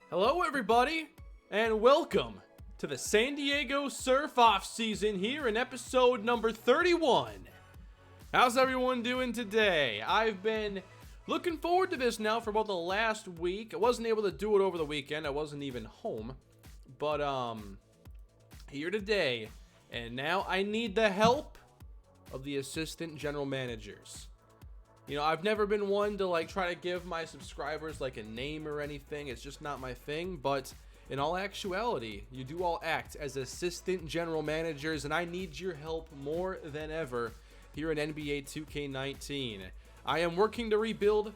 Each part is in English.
Hello everybody, and welcome to the San Diego Surf Offseason here in episode number 31. How's everyone doing today? I've been looking forward to this now for about the last week. I wasn't able to do it over the weekend. I wasn't even home. But here today, and now I need the help of the assistant general managers. You know, I've never been one to try to give my subscribers a name or anything. It's just not my thing. But in all actuality, you do all act as assistant general managers, and I need your help more than ever here in NBA 2k19. I am working to build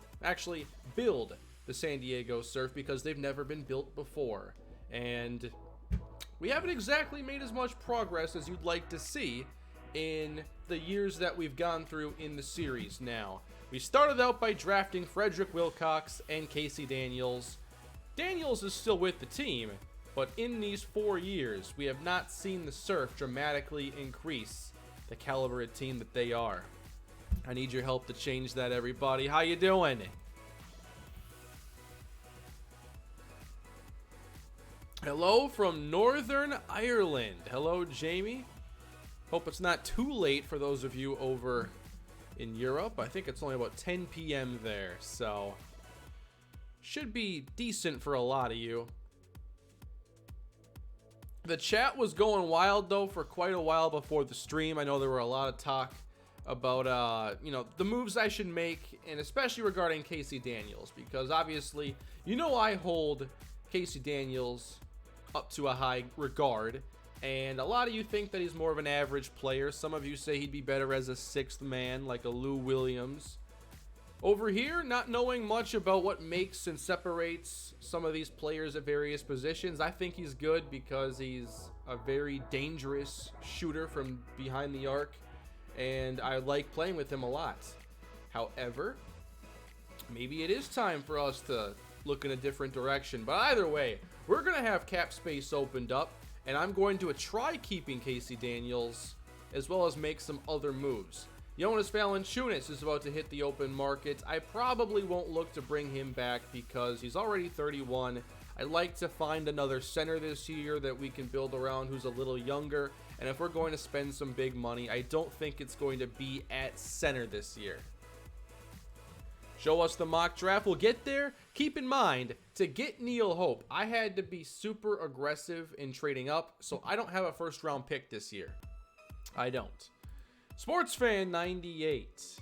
the San Diego Surf because they've never been built before. And we haven't exactly made as much progress as you'd like to see in the years that we've gone through in the series now. We started out by drafting Frederick Wilcox and Casey Daniels. Daniels is still with the team, but in these 4 years, we have not seen the Surf dramatically increase the caliber of team that they are. I need your help to change that, everybody. How you doing? Hello from Northern Ireland. Hello, Jamie. Hope it's not too late for those of you over in Europe. I think it's only about 10 p.m. there, so should be decent for a lot of you. The chat was going wild, though, for quite a while before the stream. I know there were a lot of talk about, the moves I should make, and especially regarding Casey Daniels, because obviously, I hold Casey Daniels up to a high regard. And a lot of you think that he's more of an average player. Some of you say he'd be better as a sixth man, like a Lou Williams. Over here, not knowing much about what makes and separates some of these players at various positions, I think he's good because he's a very dangerous shooter from behind the arc, and I like playing with him a lot. However, maybe it is time for us to look in a different direction. But either way, we're going to have cap space opened up. And I'm going to try keeping Casey Daniels, as well as make some other moves. Jonas Valanciunas is about to hit the open market. I probably won't look to bring him back because he's already 31. I'd like to find another center this year that we can build around who's a little younger. And if we're going to spend some big money, I don't think it's going to be at center this year. Show us the mock draft. We'll get there. Keep in mind, to get Neil Hope, I had to be super aggressive in trading up, so I don't have a first round pick this year. I don't. SportsFan98.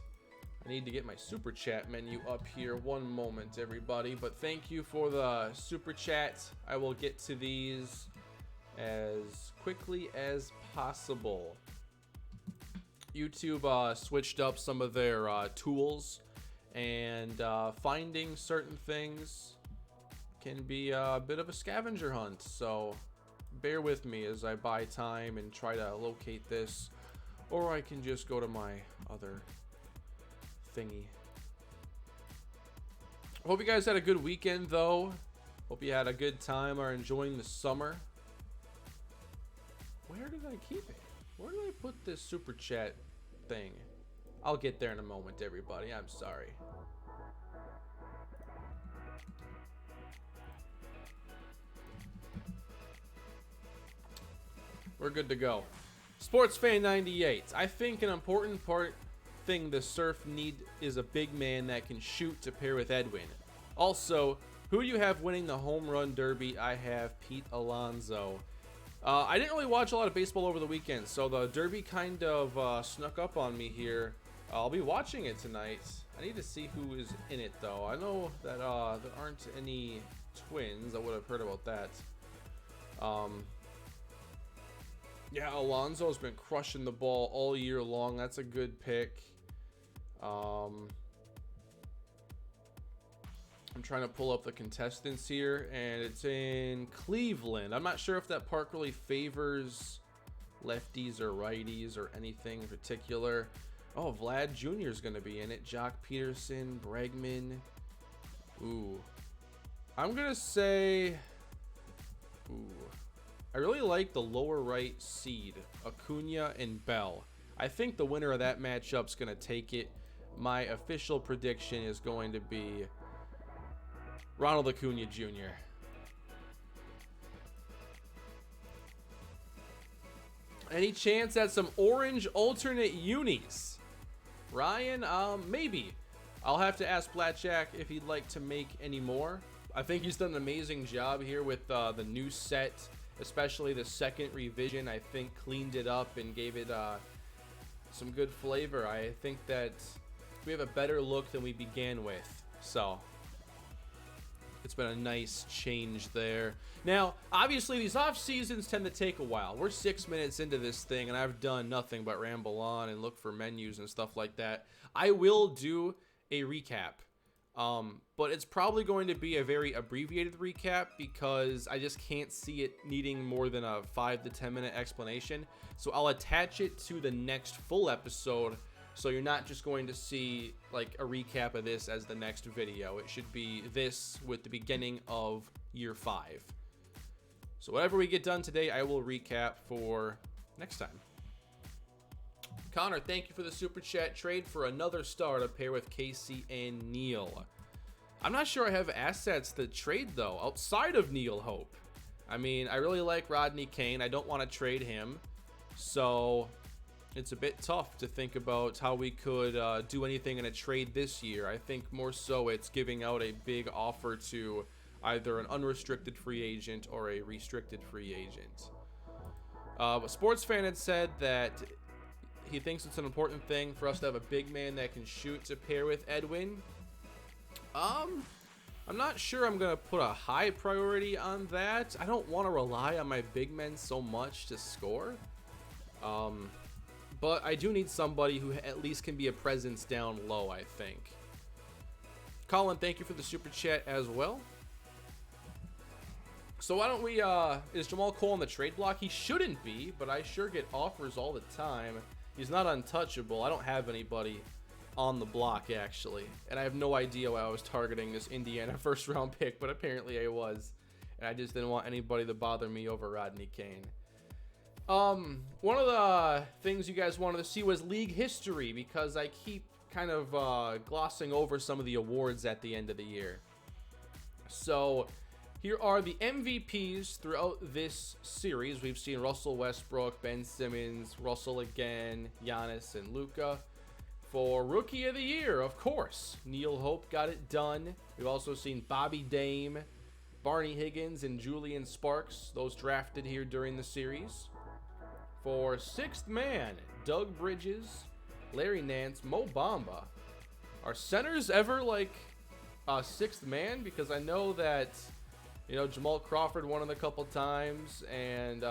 I need to get my super chat menu up here. One moment, everybody. But thank you for the super chat. I will get to these as quickly as possible. YouTube switched up some of their tools. And finding certain things can be a bit of a scavenger hunt. So bear with me as I buy time and try to locate this. Or I can just go to my other thingy. Hope you guys had a good weekend, though. Hope you had a good time or enjoying the summer. Where did I keep it? Where did I put this super chat thing? I'll get there in a moment, everybody. I'm sorry. We're good to go. SportsFan98. I think an important thing the Surf need is a big man that can shoot to pair with Edwin. Also, who do you have winning the home run derby? I have Pete Alonso. I didn't really watch a lot of baseball over the weekend, so the derby kind of snuck up on me here. I'll be watching it tonight. I need to see who is in it, though. I know that there aren't any Twins. I would have heard about that. Yeah, Alonso's been crushing the ball all year long. That's a good pick. I'm trying to pull up the contestants here, and it's in Cleveland. I'm not sure if that park really favors lefties or righties or anything in particular. Oh, Vlad Jr. is going to be in it. Jock Peterson, Bregman. Ooh. I'm going to say... Ooh. I really like the lower right seed, Acuna and Bell. I think the winner of that matchup's going to take it. My official prediction is going to be Ronald Acuna Jr. Any chance at some orange alternate unis? Ryan, maybe. I'll have to ask Blackjack if he'd like to make any more. I think he's done an amazing job here with the new set, especially the second revision. I think cleaned it up and gave it some good flavor. I think that we have a better look than we began with. So it's been a nice change there. Now, obviously, these off seasons tend to take a while. We're 6 minutes into this thing, and I've done nothing but ramble on and look for menus and stuff like that. I will do a recap, but it's probably going to be a very abbreviated recap because I just can't see it needing more than a 5 to 10 minute explanation. So I'll attach it to the next full episode. So you're not just going to see like a recap of this as the next video. It should be this with the beginning of year 5. So whatever we get done today, I will recap for next time. Connor, thank you for the super chat. Trade for another star to pair with Casey and Neil. I'm not sure I have assets to trade though, outside of Neil Hope. I mean, I really like Rodney Kane. I don't want to trade him. So it's a bit tough to think about how we could do anything in a trade this year. I think more so it's giving out a big offer to either an unrestricted free agent or a restricted free agent. A sports fan had said that he thinks it's an important thing for us to have a big man that can shoot to pair with Edwin. I'm not sure I'm going to put a high priority on that. I don't want to rely on my big men so much to score. But I do need somebody who at least can be a presence down low, I think. Colin, thank you for the super chat as well. So why don't we, is Jamal Cole on the trade block? He shouldn't be, but I sure get offers all the time. He's not untouchable. I don't have anybody on the block, actually. And I have no idea why I was targeting this Indiana first round pick, but apparently I was. And I just didn't want anybody to bother me over Rodney Kane. One of the things you guys wanted to see was league history, because I keep kind of glossing over some of the awards at the end of the year. So here are the MVPs throughout this series. We've seen Russell Westbrook, Ben Simmons, Russell again, Giannis, and Luka. For Rookie of the Year, of course, Neil Hope got it done. We've also seen Bobby Dame, Barney Higgins, and Julian Sparks, those drafted here during the series. For Sixth Man, Doug Bridges, Larry Nance, Mo Bamba. Are centers ever like a sixth man? Because I know that, you know, Jamal Crawford won it a couple times, and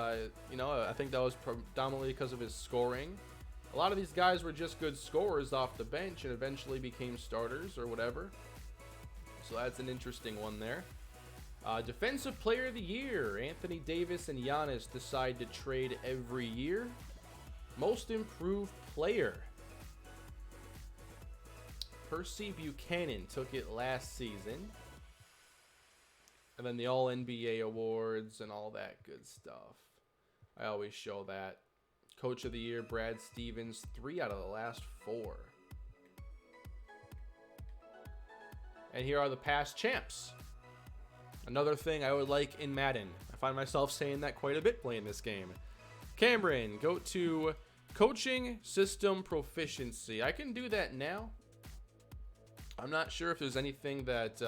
you know, I think that was predominantly because of his scoring. A lot of these guys were just good scorers off the bench and eventually became starters or whatever. So that's an interesting one there. Defensive Player of the Year, Anthony Davis and Giannis decide to trade every year. Most Improved Player, Percy Buchanan took it last season. And then the All-NBA awards and all that good stuff. I always show that. Coach of the Year, Brad Stevens, 3 out of the last 4. And here are the past champs. Another thing I would like in Madden. I find myself saying that quite a bit playing this game. Cameron, go to Coaching System Proficiency. I can do that now. I'm not sure if there's anything that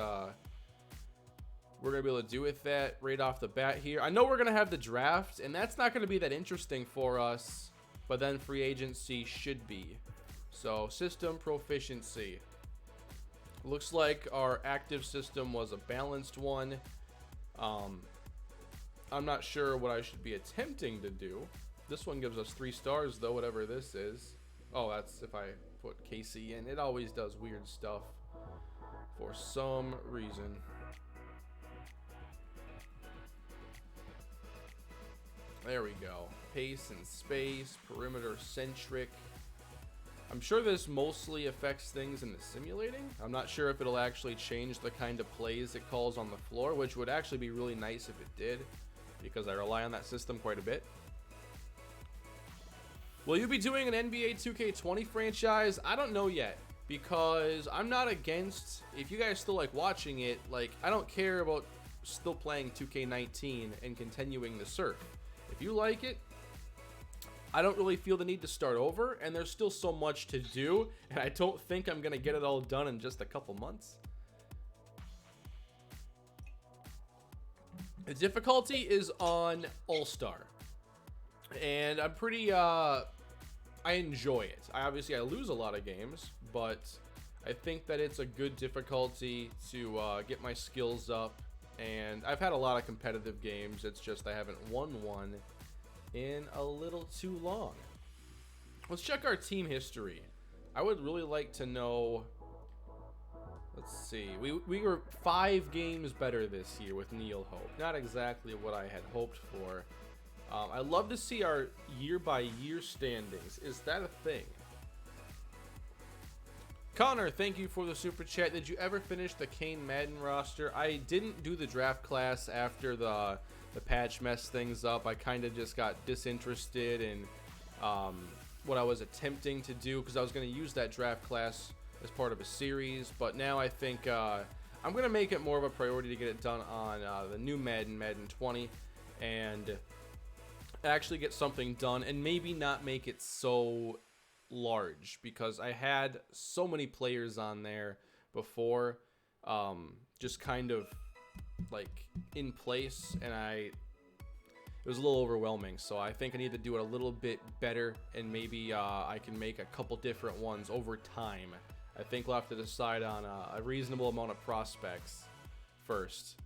we're going to be able to do with that right off the bat here. I know we're going to have the draft, and that's not going to be that interesting for us, but then free agency should be. So, System Proficiency. Looks like our active system was a balanced one. I'm not sure what I should be attempting to do. This one gives us 3 stars, though, whatever this is. Oh, that's if I put KC in. It always does weird stuff for some reason. There we go. Pace and space, perimeter centric. I'm sure this mostly affects things in the simulating. I'm not sure if it'll actually change the kind of plays it calls on the floor, which would actually be really nice if it did, because I rely on that system quite a bit. Will you be doing an NBA 2K20 franchise? I don't know yet, because I'm not against, if you guys still like watching it, like, I don't care about still playing 2K19 and continuing the surf. If you like it, I don't really feel the need to start over, and there's still so much to do, and I don't think I'm going to get it all done in just a couple months. The difficulty is on All-Star, and I'm pretty, I enjoy it. I lose a lot of games, but I think that it's a good difficulty to get my skills up, and I've had a lot of competitive games. It's just I haven't won one in a little too long. Let's check our team history. I would really like to know. Let's see. We were 5 games better this year with Neil Hope. Not exactly what I had hoped for. I'd love to see our year-by-year standings. Is that a thing? Connor, thank you for the super chat. Did you ever finish the Kane Madden roster? I didn't do the draft class after the patch messed things up. I kind of just got disinterested in what I was attempting to do, because I was going to use that draft class as part of a series. But now I think I'm going to make it more of a priority to get it done on the new Madden 20, and actually get something done, and maybe not make it so large, because I had so many players on there before, just kind of like in place, and it was a little overwhelming. So I think I need to do it a little bit better, and maybe I can make a couple different ones over time. I think we'll have to decide on a reasonable amount of prospects first,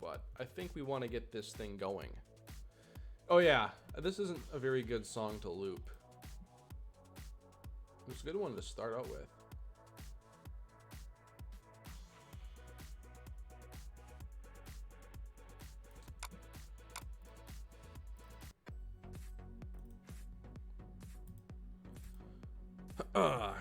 but I think we want to get this thing going. Oh yeah, this isn't a very good song to loop. It's a good one to start out with.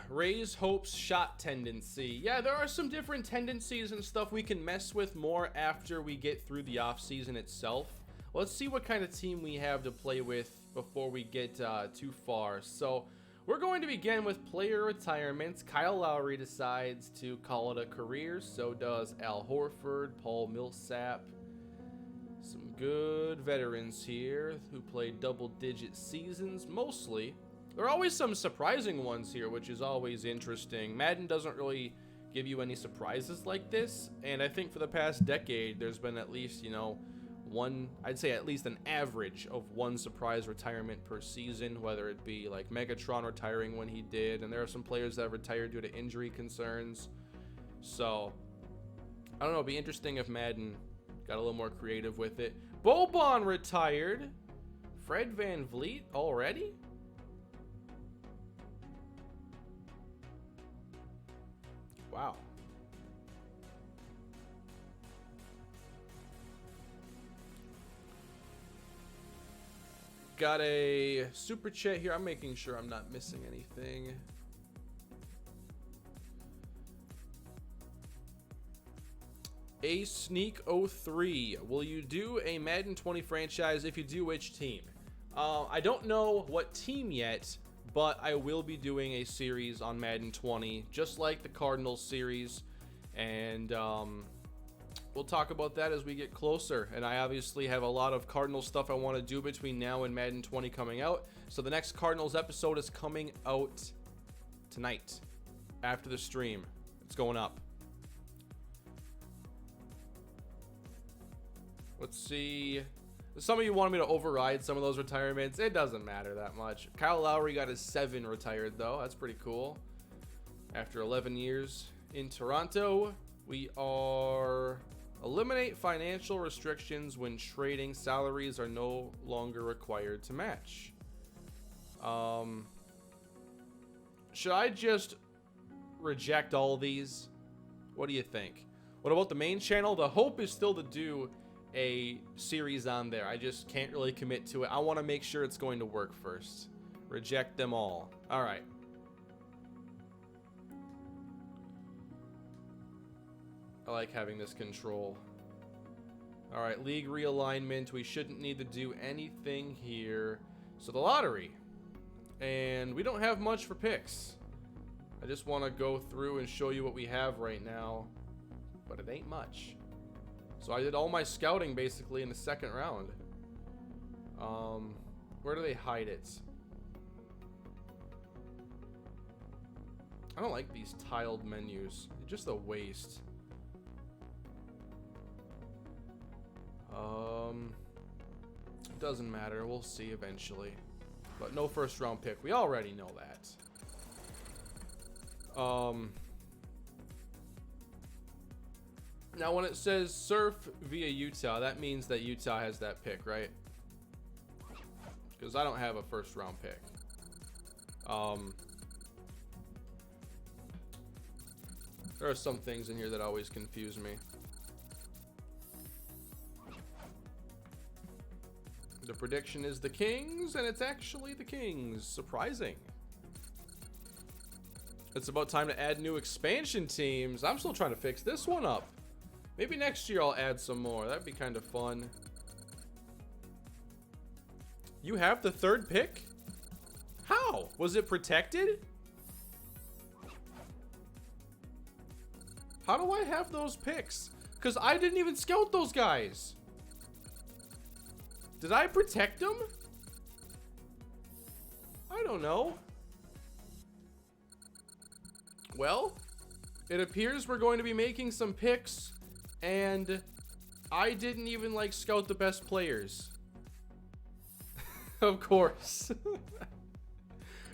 Raise Hope's shot tendency. Yeah, there are some different tendencies and stuff we can mess with more after we get through the offseason itself. Let's see what kind of team we have to play with before we get too far. So we're going to begin with player retirements. Kyle Lowry decides to call it a career. So does Al Horford, Paul Millsap. Some good veterans here who played double-digit seasons mostly. There are always some surprising ones here, which is always interesting. Madden doesn't really give you any surprises like this, and I think for the past decade there's been at least, I'd say at least an average of one surprise retirement per season, whether it be like Megatron retiring when he did, and there are some players that have retired due to injury concerns. So I don't know, it'd be interesting if Madden got a little more creative with it. Boban retired. Fred VanVleet already? Wow. Got a super chat here. I'm making sure I'm not missing anything. A Sneak 03. Will you do a Madden 20 franchise? If you do, which team? I don't know what team yet, but I will be doing a series on Madden 20, just like the Cardinals series, and we'll talk about that as we get closer. And I obviously have a lot of Cardinals stuff I want to do between now and Madden 20 coming out. So the next Cardinals episode is coming out tonight after the stream. It's going up. Let's see. Some of you wanted me to override some of those retirements. It doesn't matter that much. Kyle Lowry got his 7 retired, though. That's pretty cool. After 11 years in Toronto, we are eliminate financial restrictions when trading. Salaries are no longer required to match. Should I just reject all these? What do you think? What about the main channel? The hope is still to do a series on there. I just can't really commit to it. I want to make sure it's going to work first. Reject them all. All right. I like having this control. All right, league realignment. We shouldn't need to do anything here. So the lottery. And we don't have much for picks. I just want to go through and show you what we have right now. But it ain't much. So I did all my scouting basically in the second round. Where do they hide it? I don't like these tiled menus. They're just a waste. It doesn't matter. We'll see eventually. But no first round pick. We already know that. Now when it says surf via Utah, that means that Utah has that pick, right? Because I don't have a first round pick. There are some things in here that always confuse me. The prediction is the Kings, and it's actually the Kings. Surprising. It's about time to add new expansion teams. I'm still trying to fix this one up. Maybe next year I'll add some more. That'd be kind of fun. You have the third pick? How? Was it protected? How do I have those picks? Because I didn't even scout those guys. Did I protect them? I don't know. Well, it appears we're going to be making some picks, and I didn't even like scout the best players. Of course.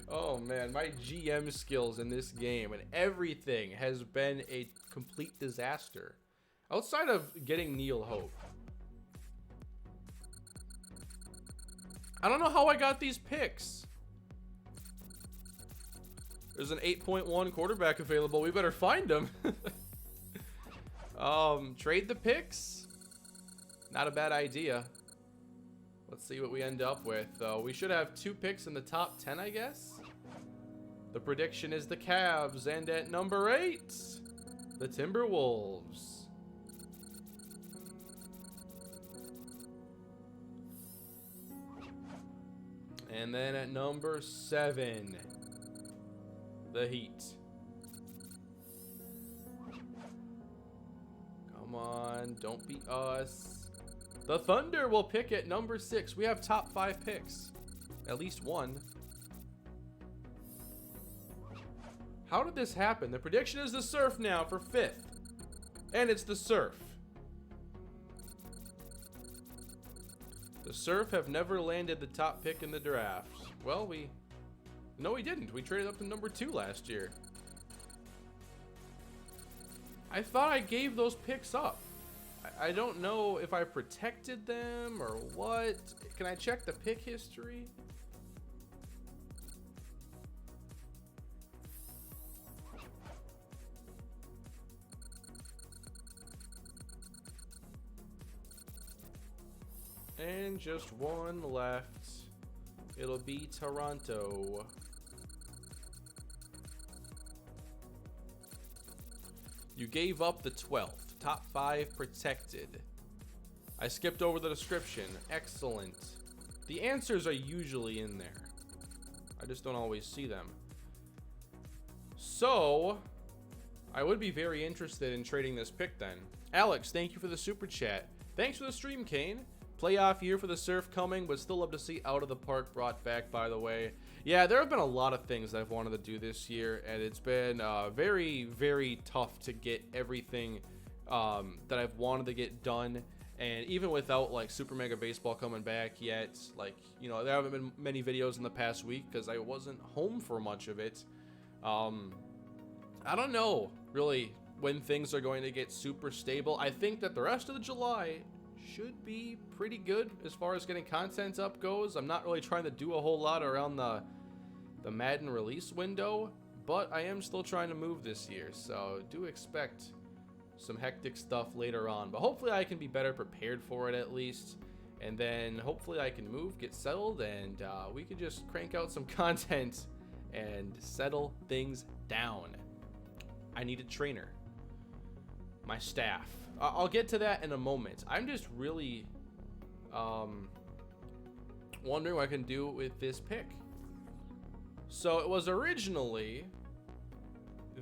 Oh man, my GM skills in this game and everything has been a complete disaster. Outside of getting Neil Hope. I don't know how I got these picks. There's an 8.1 quarterback available. We better find him. Trade the picks. Not a bad idea. Let's see what we end up with. We should have 2 picks in the top 10, I guess. The prediction is the Cavs, and at number 8, the Timberwolves. And then at number 7, the Heat. Come on, don't beat us. The Thunder will pick at number 6. We have top 5 picks. At least one. How did this happen? The prediction is the Surf now for 5th. And it's the Surf. The Surf have never landed the top pick in the draft. Well, no, we didn't. We traded up to number 2 last year. I thought I gave those picks up. I don't know if I protected them or what. Can I check the pick history? And just one left. It'll be Toronto. You gave up the 12th. Top 5 protected. I skipped over the description. Excellent. The answers are usually in there. I just don't always see them. So, I would be very interested in trading this pick then. Alex, thank you for the super chat. Thanks for the stream, Kane. Playoff year for the Surf coming, but still love to see Out of the Park brought back, by the way. Yeah, there have been a lot of things I've wanted to do this year, and it's been very, very tough to get everything that I've wanted to get done. And even without like Super Mega Baseball coming back yet, like, you know, there haven't been many videos in the past week because I wasn't home for much of it. I don't know really when things are going to get super stable. I think that the rest of the July should be pretty good as far as getting content up goes. I'm not really trying to do a whole lot around the Madden release window, but I am still trying to move this year, so do expect some hectic stuff later on. But hopefully I can be better prepared for it at least, and then hopefully I can move, get settled, and we can just crank out some content and settle things down. I need a trainer. My staff. I'll get to that in a moment. I'm just really wondering what I can do with this pick. So it was originally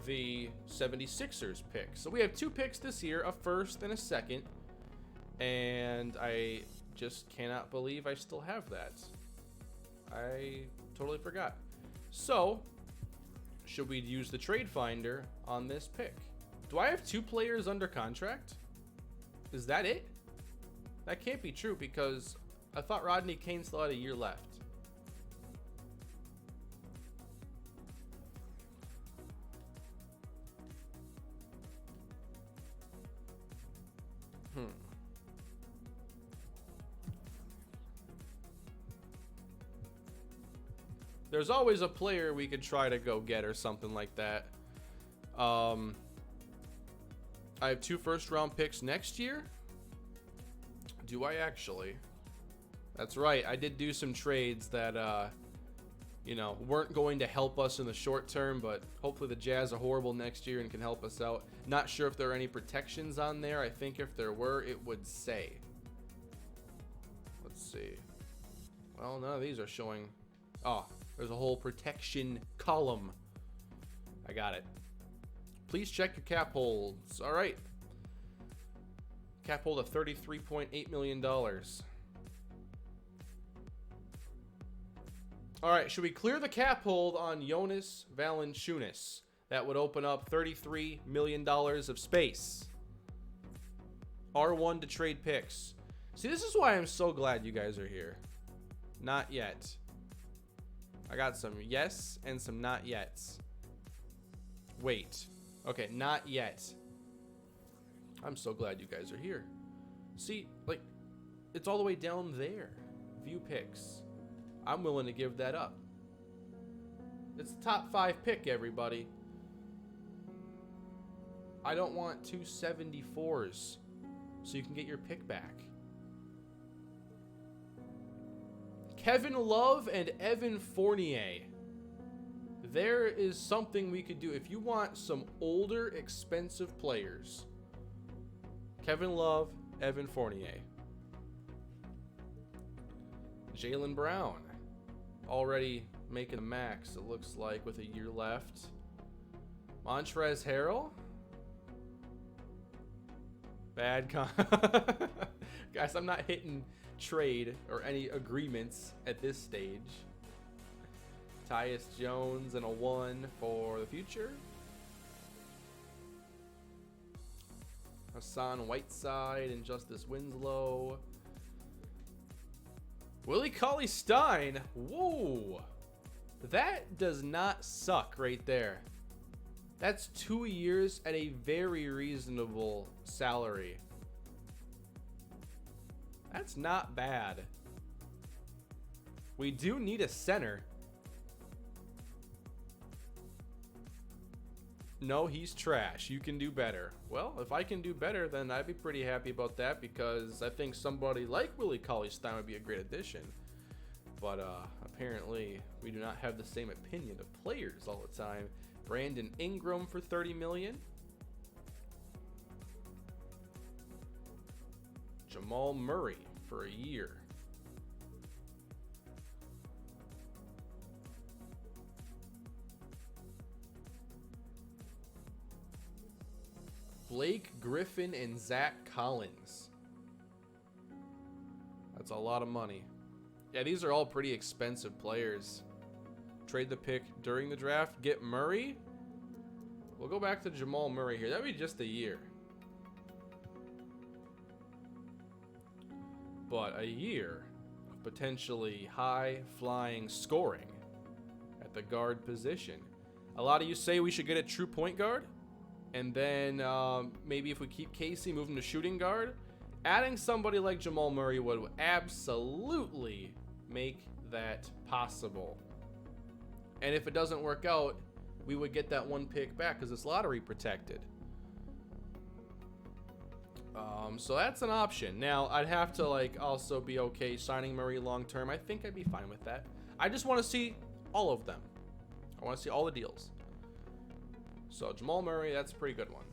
the 76ers pick. So we have 2 picks this year, a first and a second. And I just cannot believe I still have that. I totally forgot. So, should we use the trade finder on this pick? Do I have 2 players under contract? Is that it? That can't be true because I thought Rodney Kane still had a year left. There's always a player we could try to go get or something like that. I have 2 first-round picks next year. Do I actually? That's right. I did do some trades that, you know, weren't going to help us in the short term, but hopefully the Jazz are horrible next year and can help us out. Not sure if there are any protections on there. I think if there were, it would say. Let's see. Well, none of these are showing. Oh, there's a whole protection column. I got it. Please check your cap holds. All right. Cap hold of $33.8 million. All right, should we clear the cap hold on Jonas Valanciunas? That would open up $33 million of space. R1 to trade picks. See, this is why I'm so glad you guys are here. Not yet. I got some yes and some not yets. Wait. Okay, not yet. I'm so glad you guys are here. See, like, it's all the way down there. View picks. I'm willing to give that up. It's the top 5 pick, everybody. I don't want 2 74s so you can get your pick back. Kevin Love and Evan Fournier. There is something we could do. If you want some older, expensive players, Kevin Love, Evan Fournier. Jaylen Brown. Already making a max, it looks like, with a year left. Montrezl Harrell. Bad con. Guys, I'm not hitting trade or any agreements at this stage. Tyus Jones and a 1 for the future. Hassan Whiteside and Justice Winslow. Willie Cauley-Stein. Whoa. That does not suck right there. That's 2 years at a very reasonable salary. That's not bad. We do need a center. No, he's trash. You can do better. Well, if I can do better, then I'd be pretty happy about that because I think somebody like Willie Cauley-Stein would be a great addition. But apparently, we do not have the same opinion of players all the time. Brandon Ingram for $30 million. Jamal Murray for a year. Blake Griffin and Zach Collins. That's a lot of money. Yeah, these are all pretty expensive players. Trade the pick during the draft. Get Murray. We'll go back to Jamal Murray here. That'd be just a year. But a year of potentially high-flying scoring at the guard position. A lot of you say we should get a true point guard. And then maybe if we keep Casey, move him to shooting guard. Adding somebody like Jamal Murray would absolutely make that possible. And if it doesn't work out, we would get that 1 pick back because it's lottery protected. So that's an option. Now, I'd have to also be okay signing Murray long term. I think I'd be fine with that. I just want to see all of them. I want to see all the deals. So Jamal Murray, that's a pretty good one.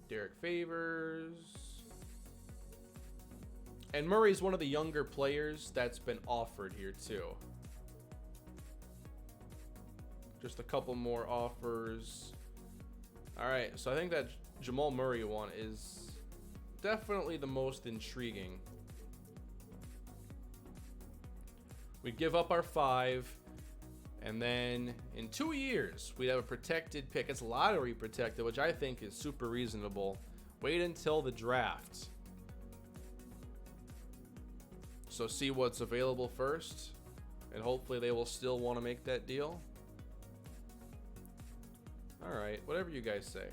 Derek Favors. And Murray's one of the younger players that's been offered here too. Just a couple more offers. All right, so I think that Jamal Murray one is definitely the most intriguing. We'd give up our 5, and then in 2 years, we'd have a protected pick. It's lottery protected, which I think is super reasonable. Wait until the draft. So see what's available first, and hopefully they will still want to make that deal. All right, whatever you guys say.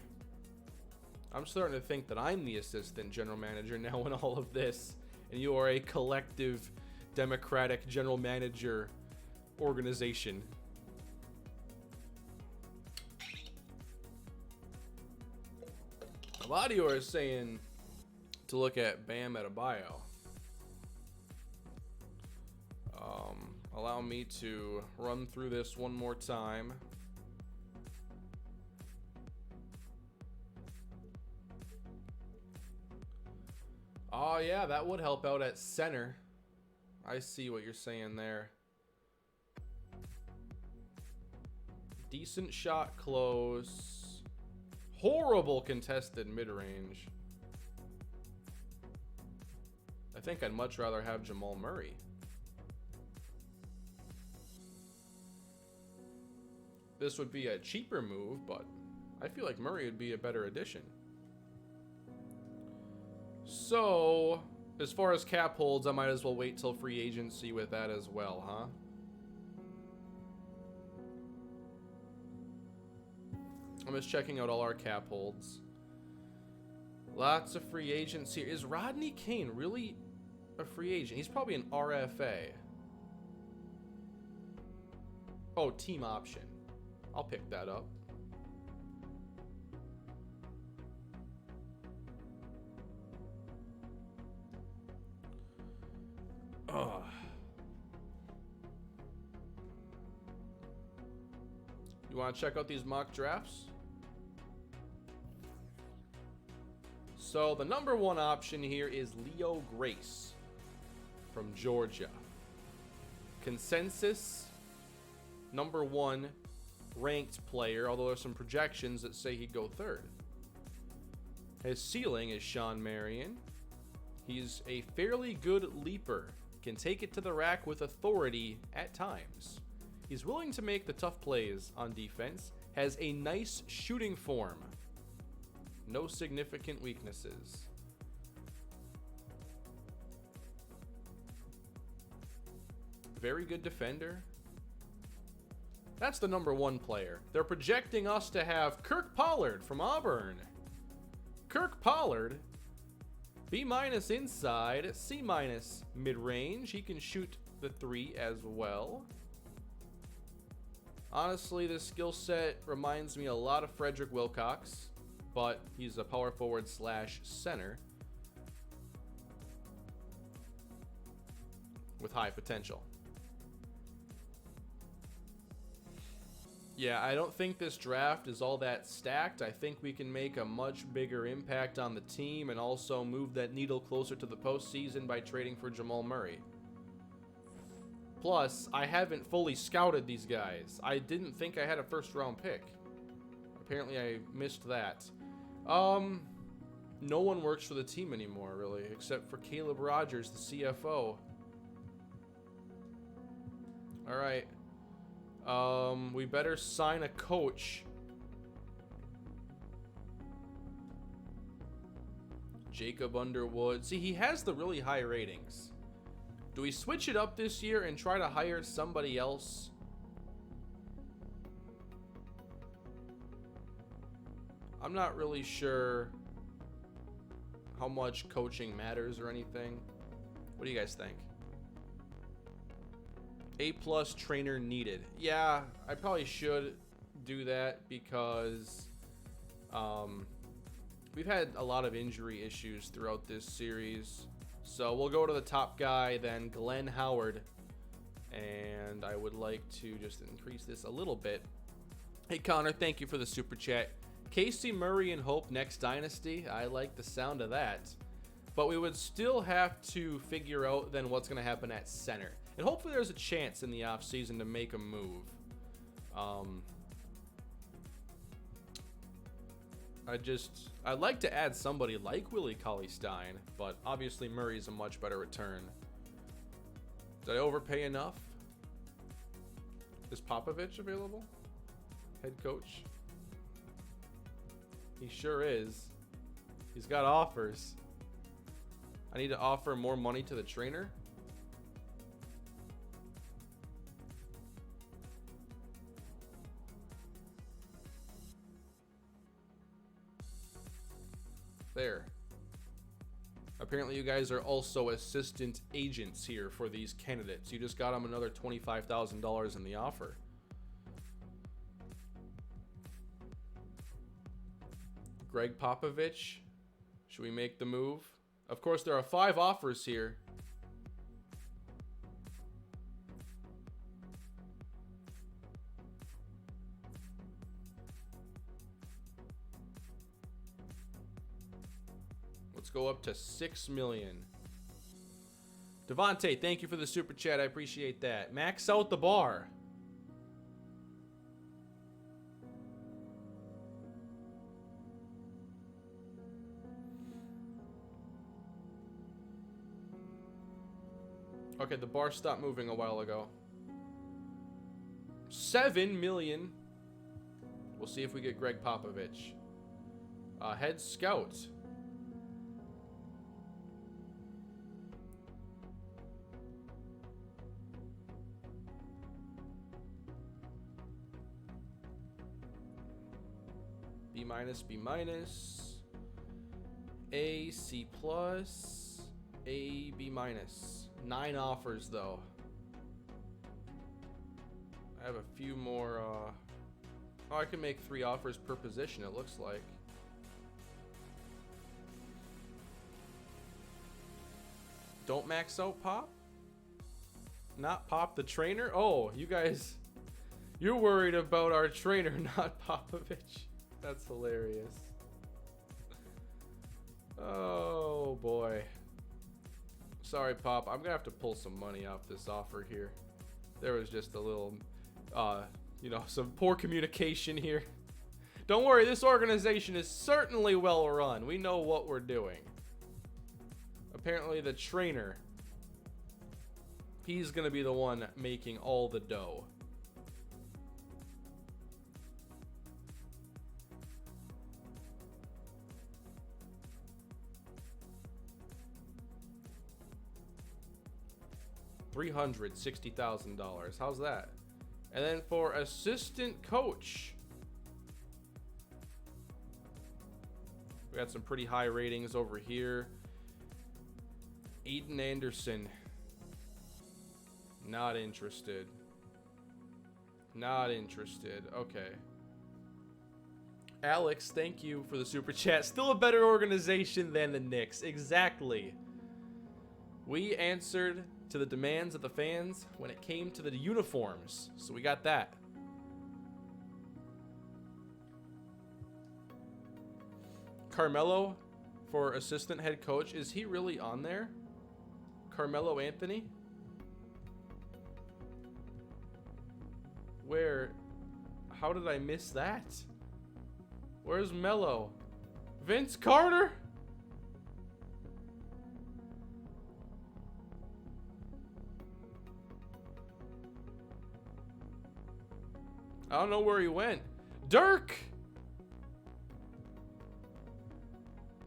I'm starting to think that I'm the assistant general manager now in all of this, and you are a collective democratic general manager organization. A lot of you are saying to look at Bam Adebayo. Allow me to run through this one more time. Oh yeah, that would help out at center. I see what you're saying there. Decent shot close. Horrible contested mid-range. I think I'd much rather have Jamal Murray. This would be a cheaper move, but I feel like Murray would be a better addition. So, as far as cap holds, I might as well wait till free agency with that as well, huh? I'm just checking out all our cap holds. Lots of free agents here. Is Rodney Kane really a free agent? He's probably an RFA. Oh, team option. I'll pick that up. Ugh. You want to check out these mock drafts? So the number 1 option here is Leo Grace from Georgia. Consensus number 1 ranked player, although there's some projections that say he'd go 3rd. His ceiling is Sean Marion. He's a fairly good leaper, can take it to the rack with authority at times. He's willing to make the tough plays on defense, has a nice shooting form. No significant weaknesses. Very good defender. That's the number 1 player. They're projecting us to have Kirk Pollard from Auburn. Kirk Pollard, B- inside, C- mid-range. He can shoot the 3 as well. Honestly, this skill set reminds me a lot of Frederick Wilcox, but he's a power forward / center with high potential. Yeah, I don't think this draft is all that stacked. I think we can make a much bigger impact on the team and also move that needle closer to the postseason by trading for Jamal Murray. Plus, I haven't fully scouted these guys. I didn't think I had a 1st round pick. Apparently I missed that. No one works for the team anymore, really, except for Caleb Rogers, the CFO. All right. We better sign a coach. Jacob Underwood. See, he has the really high ratings. Do we switch it up this year and try to hire somebody else? I'm not really sure how much coaching matters or anything. What do you guys think? A+ trainer needed. Yeah, I probably should do that because we've had a lot of injury issues throughout this series. So we'll go to the top guy, then Glenn Howard. And I would like to just increase this a little bit. Hey, Connor, thank you for the super chat. Casey Murray and Hope next dynasty. I like the sound of that. But we would still have to figure out then what's going to happen at center. And hopefully there's a chance in the offseason to make a move. I'd like to add somebody like Willie Cauley-Stein, but obviously Murray's a much better return. Did I overpay enough? Is Popovich available? Head coach? He sure is. He's got offers. I need to offer more money to the trainer. There. Apparently you guys are also assistant agents here for these candidates. You just got them another $25,000 in the offer. Greg Popovich. Should we make the move? Of course, there are 5 offers here. Let's go up to 6 million. Devontae, thank you for the super chat. I appreciate that. Max out the bar. Okay, the bar stopped moving a while ago. 7 million. We'll see if we get Greg Popovich. Head scout. B minus, B minus. A, C plus. A, B minus. 9 offers though. I have a few more. Oh, I can make 3 offers per position, it looks like. Don't max out Pop? Not Pop the trainer? Oh, you guys, you're worried about our trainer, not Popovich. That's hilarious. Oh boy. Sorry, Pop. I'm gonna have to pull some money off this offer here. There was just a little, you know, some poor communication here. Don't worry, this organization is certainly well run. We know what we're doing. Apparently the trainer, he's gonna be the one making all the dough. $360,000. How's that? And then for assistant coach, we got some pretty high ratings over here. Aiden Anderson. Not interested. Not interested. Okay. Alex, thank you for the super chat. Still a better organization than the Knicks. Exactly. We answered to the demands of the fans when it came to the uniforms. So we got that. Carmelo for assistant head coach. Is he really on there? Carmelo Anthony? Where? How did I miss that? Where's Melo? Vince Carter? I don't know where he went. Dirk!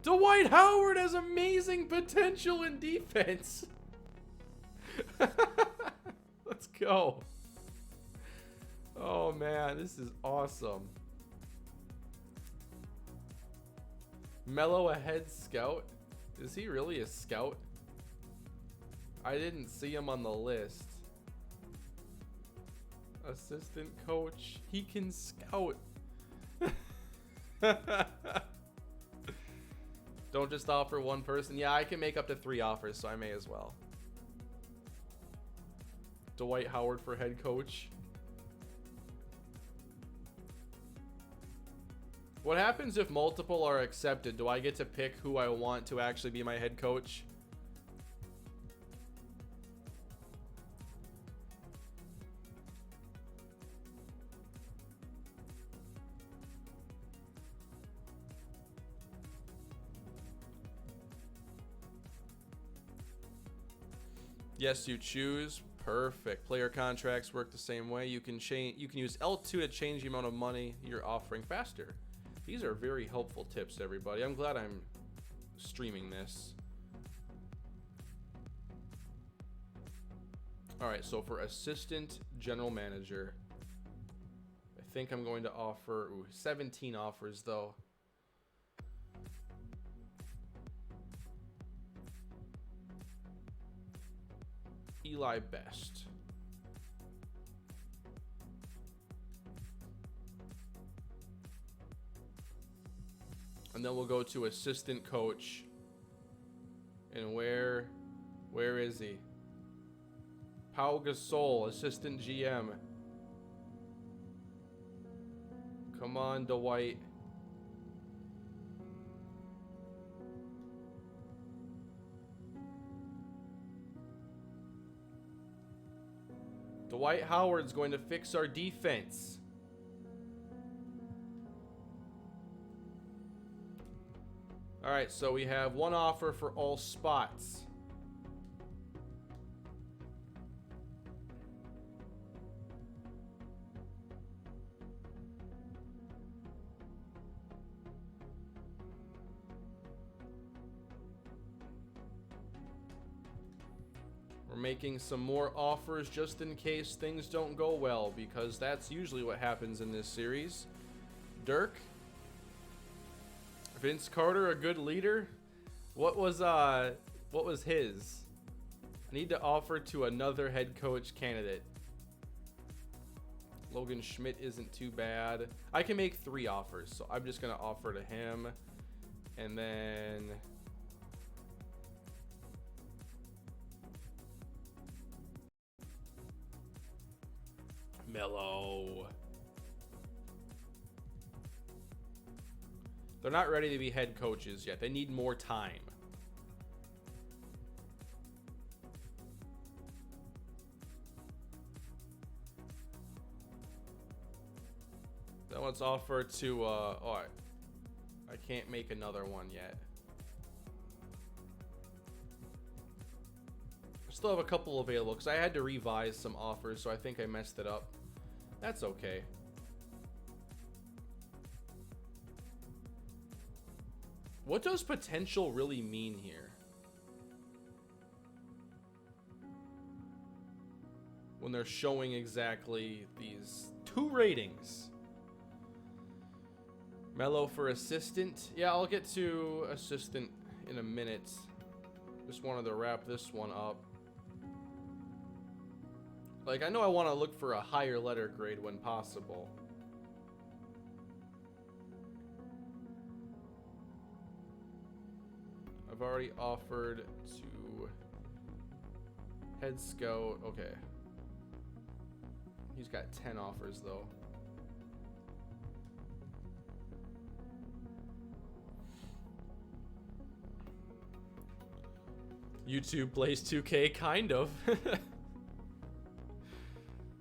Dwight Howard has amazing potential in defense. Let's go. Oh man, this is awesome. Melo a head scout? Is he really a scout? I didn't see him on the list. Assistant coach. He can scout. Don't just offer one person. Yeah, I can make up to 3 offers, so I may as well. Dwight Howard for head coach. What happens if multiple are accepted? Do I get to pick who I want to actually be my head coach? Yes, you choose. Perfect. Player contracts work the same way. You can use L2 to change the amount of money you're offering faster. These are very helpful tips, everybody. I'm glad I'm streaming this. All right, so for assistant general manager, I think I'm going to offer 17 offers though. Eli Best. And then we'll go to assistant coach. And where is he? Pau Gasol, assistant GM. Come on, Dwight. Dwight Howard's going to fix our defense. All right, so we have one offer for all spots. Making some more offers just in case things don't go well, because that's usually what happens in this series. Dirk, Vince Carter, a good leader. What was his? I need to offer to another head coach candidate. Logan Schmidt isn't too bad. I can make 3 offers, so I'm just gonna offer to him, and then Melo. They're not ready to be head coaches yet. They need more time. Then let's offer to I can't make another one yet. I still have a couple available because I had to revise some offers, so I think I messed it up. That's okay. What does potential really mean here? When they're showing exactly these 2 ratings. Melo for assistant. Yeah, I'll get to assistant in a minute. Just wanted to wrap this one up. Like, I know I want to look for a higher letter grade when possible. I've already offered to head scout. Okay. He's got 10 offers, though. YouTube plays 2K, kind of.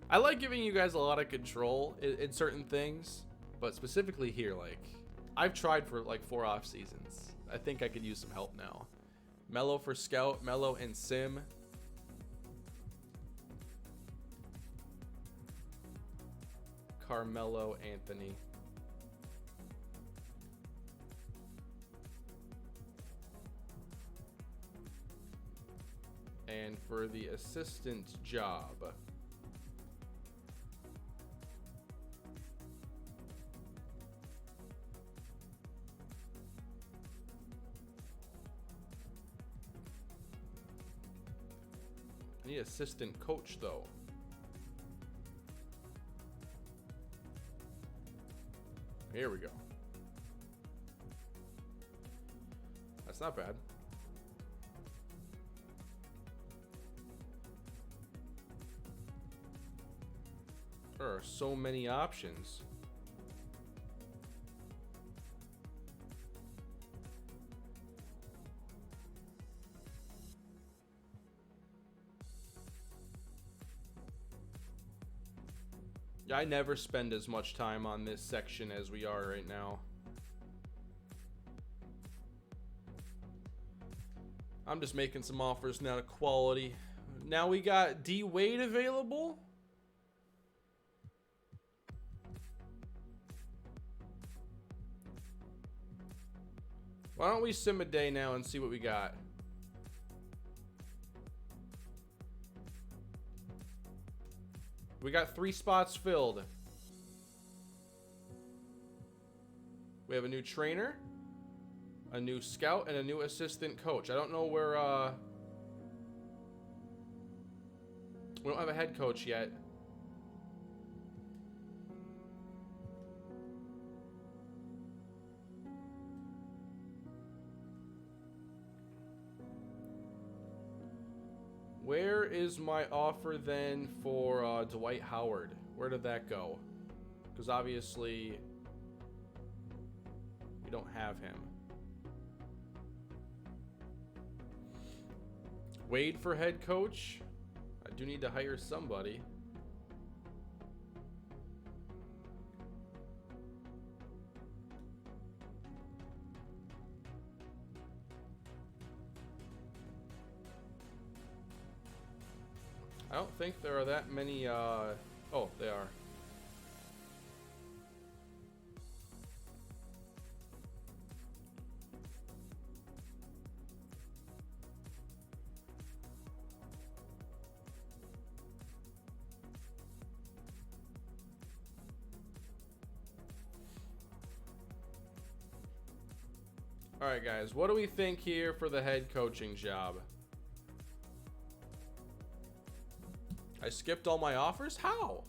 I like giving you guys a lot of control in certain things, but specifically here, like, I've tried for like 4 off seasons. I think I could use some help now. Melo for scout, Melo and sim. Carmelo Anthony. And for the assistant job, I need assistant coach though. Here we go. That's not bad. There are so many options. I never spend as much time on this section as we are right now. I'm just making some offers now to quality. Now we got D Wade available. Why don't we sim a day now and see what we got? We got 3 spots filled. We have a new trainer, a new scout, and a new assistant coach. I don't know where, we don't have a head coach yet. Where is my offer then for Dwight Howard? Where did that go? Because obviously we don't have him. Wade for head coach. I do need to hire somebody. I don't think there are that many, oh, they are. All right, guys, what do we think here for the head coaching job? I skipped all my offers? How?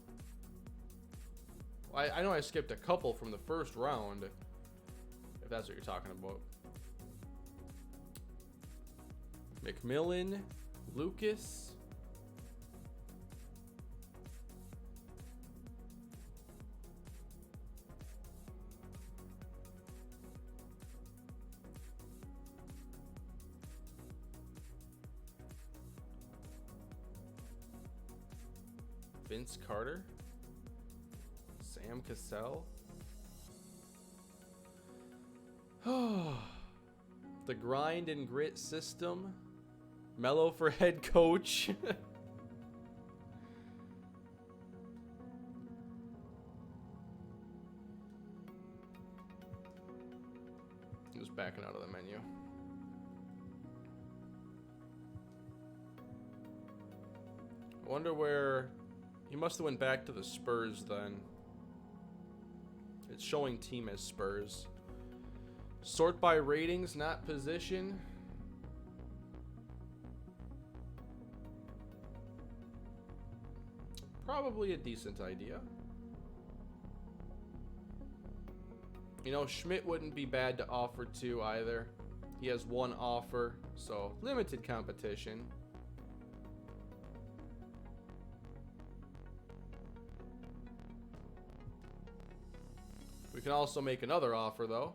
I know I skipped a couple from the first round, if that's what you're talking about. McMillan, Lucas. Vince Carter, Sam Cassell. The grind and grit system. Mello for head coach. Just backing out of the menu. I wonder where. He must have went back to the Spurs then. It's showing team as Spurs. Sort by ratings, not position. Probably a decent idea. You know, Schmidt wouldn't be bad to offer to either. He has 1 offer, so limited competition. We can also make another offer, though.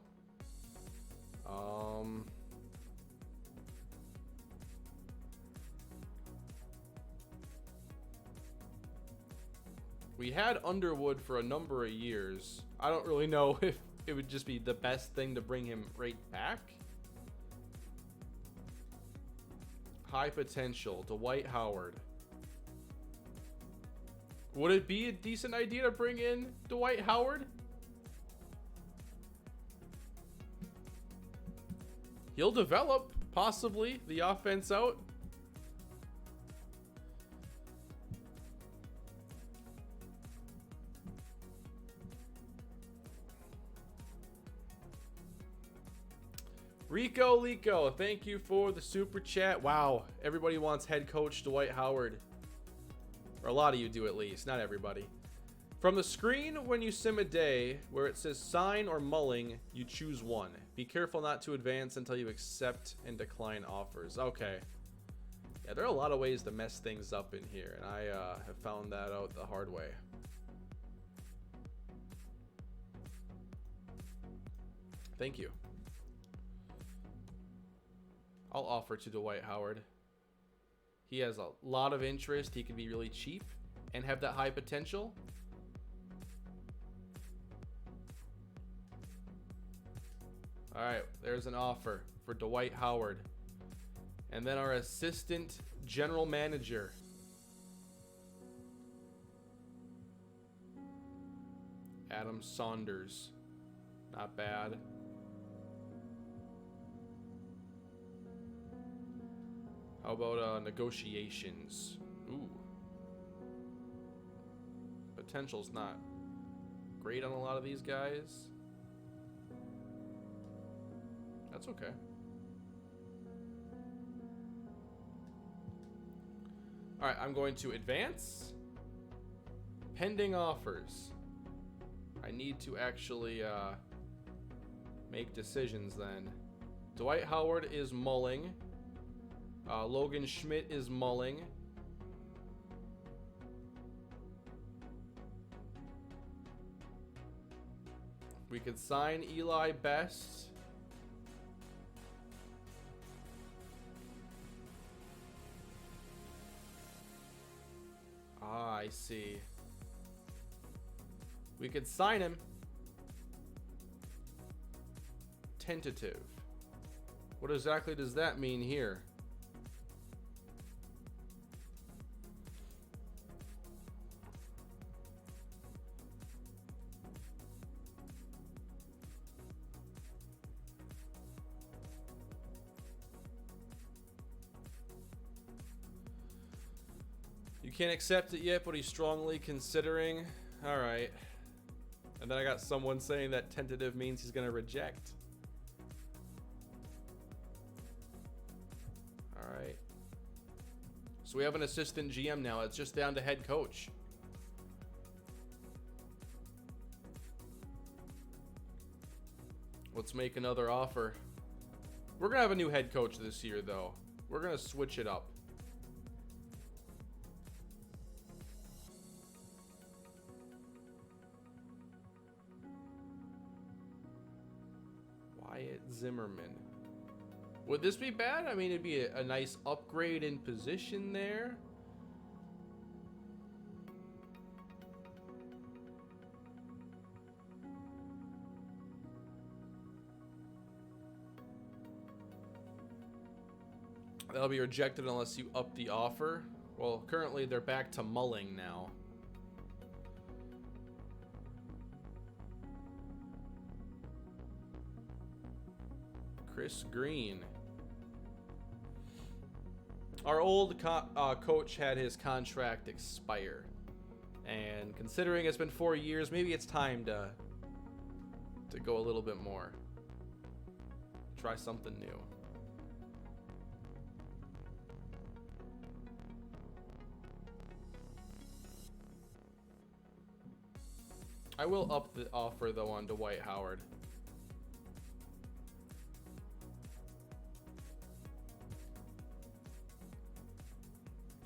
We had Underwood for a number of years. I don't really know if it would just be the best thing to bring him right back. High potential, Dwight Howard. Would it be a decent idea to bring in Dwight Howard? He'll develop, possibly, the offense out. Rico, thank you for the super chat. Wow, everybody wants head coach Dwight Howard. Or a lot of you do at least, not everybody. From the screen, when you sim a day, where it says sign or mulling, you choose one. Be careful not to advance until you accept and decline offers. Okay. Yeah, there are a lot of ways to mess things up in here, and I have found that out the hard way. Thank you. I'll offer to Dwight Howard. He has a lot of interest. He can be really cheap and have that high potential. All right, there's an offer for Dwight Howard. And then our assistant general manager. Adam Saunders. Not bad. How about negotiations? Ooh. Potential's not great on a lot of these guys. That's okay. Alright, I'm going to advance. Pending offers. I need to actually make decisions then. Dwight Howard is mulling. Logan Schmidt is mulling. We could sign Eli Best. Ah, I see. We could sign him. Tentative. What exactly does that mean here? You can't accept it yet, but he's strongly considering. All right. And then I got someone saying that tentative means he's going to reject. All right. So we have an assistant GM now. It's just down to head coach. Let's make another offer. We're going to have a new head coach this year, though. We're going to switch it up. Zimmerman. Would this be bad? I mean, it'd be a nice upgrade in position there. That'll be rejected unless you up the offer. Well, currently they're back to mulling now. Chris Green. Our old coach had his contract expire. And considering it's been 4 years, maybe it's time to go a little bit more. Try something new. I will up the offer, though, on Dwight Howard.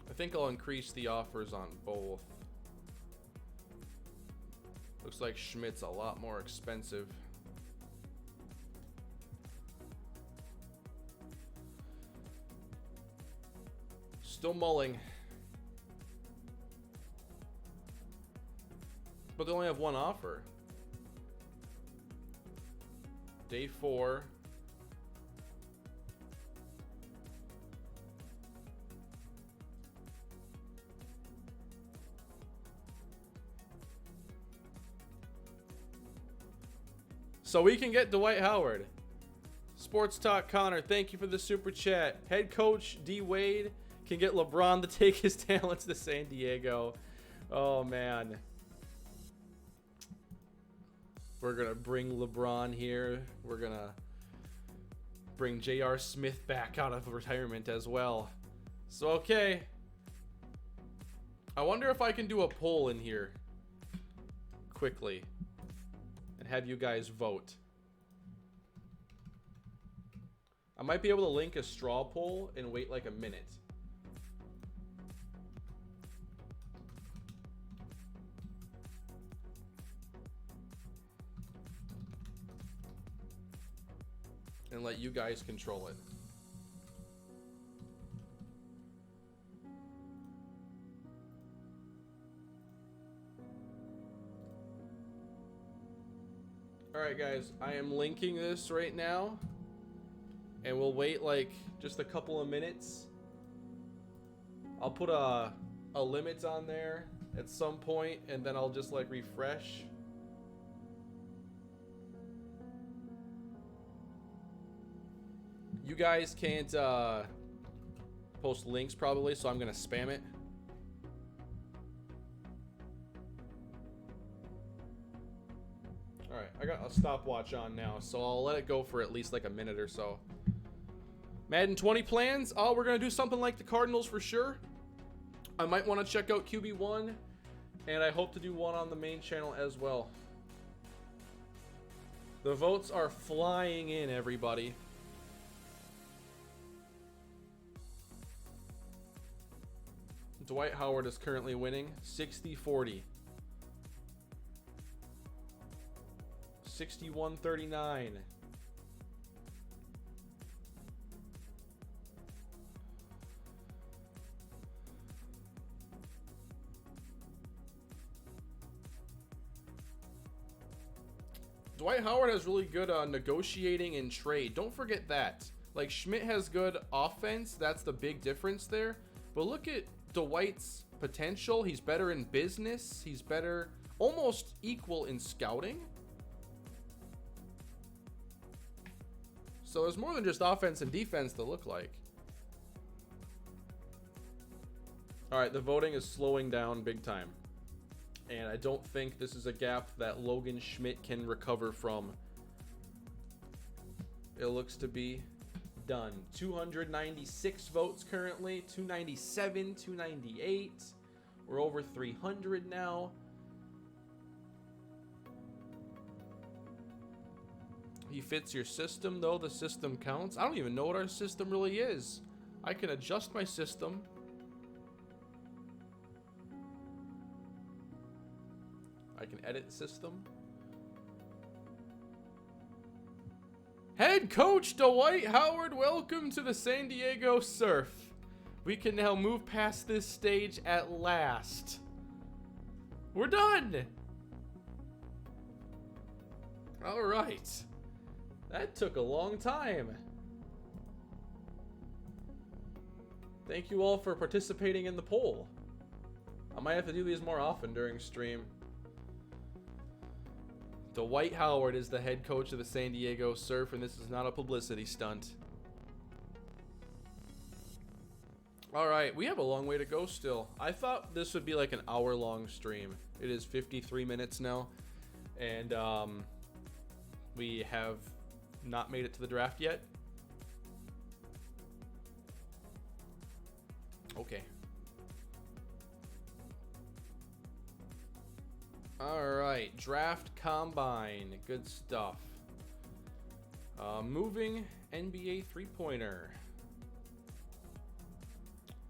I think I'll increase the offers on both. Looks like Schmidt's a lot more expensive. Still mulling. But they only have one offer. Day 4. So we can get Dwight Howard. Sports Talk Connor, thank you for the super chat. Head coach D Wade can get LeBron to take his talents to San Diego. Oh man. We're going to bring LeBron here. We're going to bring J.R. Smith back out of retirement as well. So, okay. I wonder if I can do a poll in here quickly and have you guys vote. I might be able to link a straw poll and wait like a minute. And let you guys control it. Alright guys, I am linking this right now. And we'll wait like just a couple of minutes. I'll put a limit on there at some point, and then I'll just like refresh. You guys can't post links probably, so I'm gonna spam it. All right, I got a stopwatch on now, so I'll let it go for at least like a minute or so. Madden 20 plans. Oh, we're gonna do something like the Cardinals for sure. I might want to check out QB1, and I hope to do one on the main channel as well. The votes are flying in, everybody. Dwight Howard is currently winning 60-40. 61-39. Dwight Howard has really good negotiating and trade. Don't forget that. Like, Schmidt has good offense. That's the big difference there. But look at Dwight's potential. He's better in business. He's better, almost equal in scouting. So there's more than just offense and defense to look like. All right, the voting is slowing down big time. And I don't think this is a gap that Logan Schmidt can recover from. It looks to be done. 296 votes currently. 297, 298. We're over 300 now. He fits your system, though. The system counts. I don't even know what our system really is. I can adjust my system. I can edit system. Head coach Dwight Howard, welcome to the San Diego Surf. We can now move past this stage at last. We're done. All right. That took a long time. Thank you all for participating in the poll. I might have to do these more often during stream. Dwight Howard is the head coach of the San Diego Surf, and this is not a publicity stunt. All right, we have a long way to go still. I thought this would be like an hour-long stream. It is 53 minutes now, and we have not made it to the draft yet. Okay. All right, draft combine, good stuff. Moving NBA three-pointer.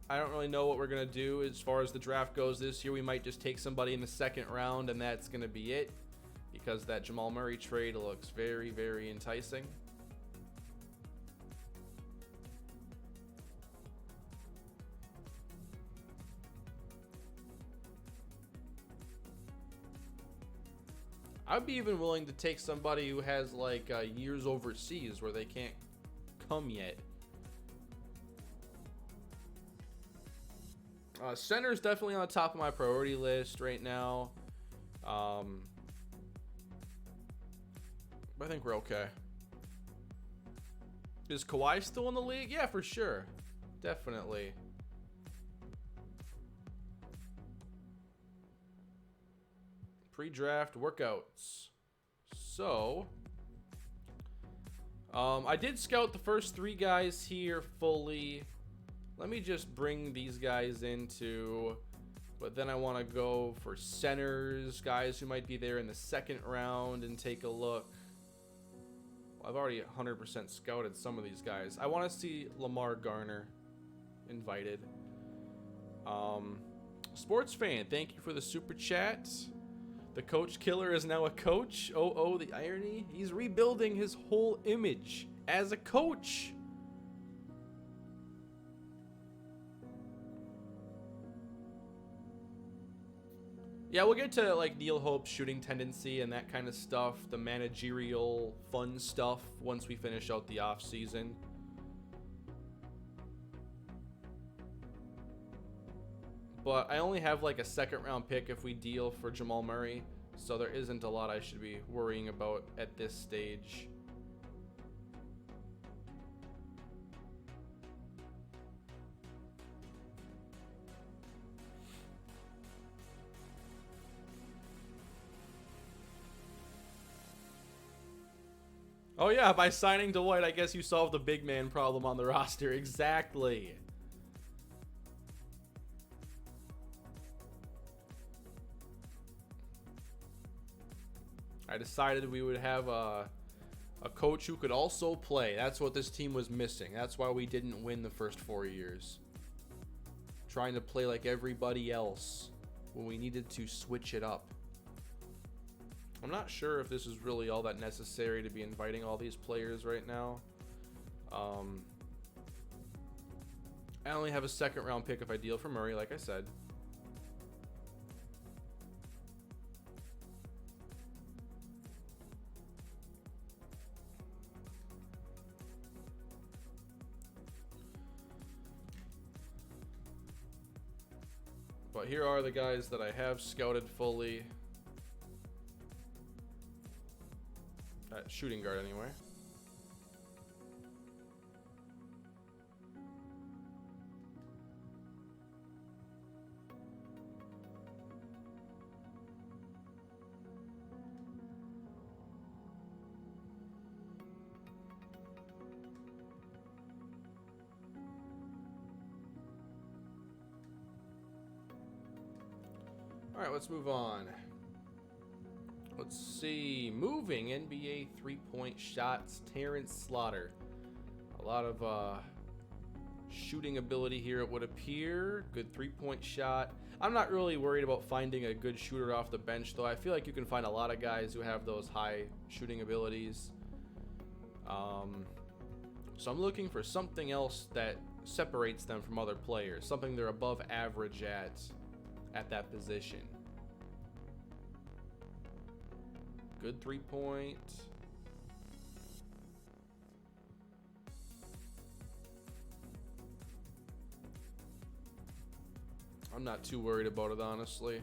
I don't really know what we're gonna do as far as the draft goes this year. We might just take somebody in the second round, and that's gonna be it, because that Jamal Murray trade looks very, very enticing. I'd be even willing to take somebody who has like years overseas where they can't come yet. Center is definitely on the top of my priority list right now. But I think we're okay. Is Kawhi still in the league? Yeah, for sure. Definitely. Pre-draft workouts. So, I did scout the first three guys here fully. Let me just bring these guys into, but then I want to go for centers, guys who might be there in the second round, and take a look. Well, I've already 100% scouted some of these guys. I want to see Lamar Garner invited. Sports fan, thank you for the super chat. The coach killer is now a coach. Oh, the irony. He's rebuilding his whole image as a coach. Yeah, we'll get to like Neil Hope's shooting tendency and that kind of stuff, the managerial fun stuff, once we finish out the off season. But I only have like a second round pick if we deal for Jamal Murray. So there isn't a lot I should be worrying about at this stage. Oh yeah, by signing Dwight, I guess you solved the big man problem on the roster. Exactly. I decided we would have a coach who could also play. That's what this team was missing. That's why we didn't win the first 4 years. Trying to play like everybody else when we needed to switch it up. I'm not sure if this is really all that necessary to be inviting all these players right now. I only have a second round pick if I deal for Murray, like I said. But here are the guys that I have scouted fully. At shooting guard anyway. All right, let's move on. Let's see. Moving NBA three-point shots. Terrence Slaughter. A lot of shooting ability here, it would appear. Good three-point shot. I'm not really worried about finding a good shooter off the bench, though. I feel like you can find a lot of guys who have those high shooting abilities. So I'm looking for something else that separates them from other players. Something they're above average at that position. Good three-point. I'm not too worried about it, honestly.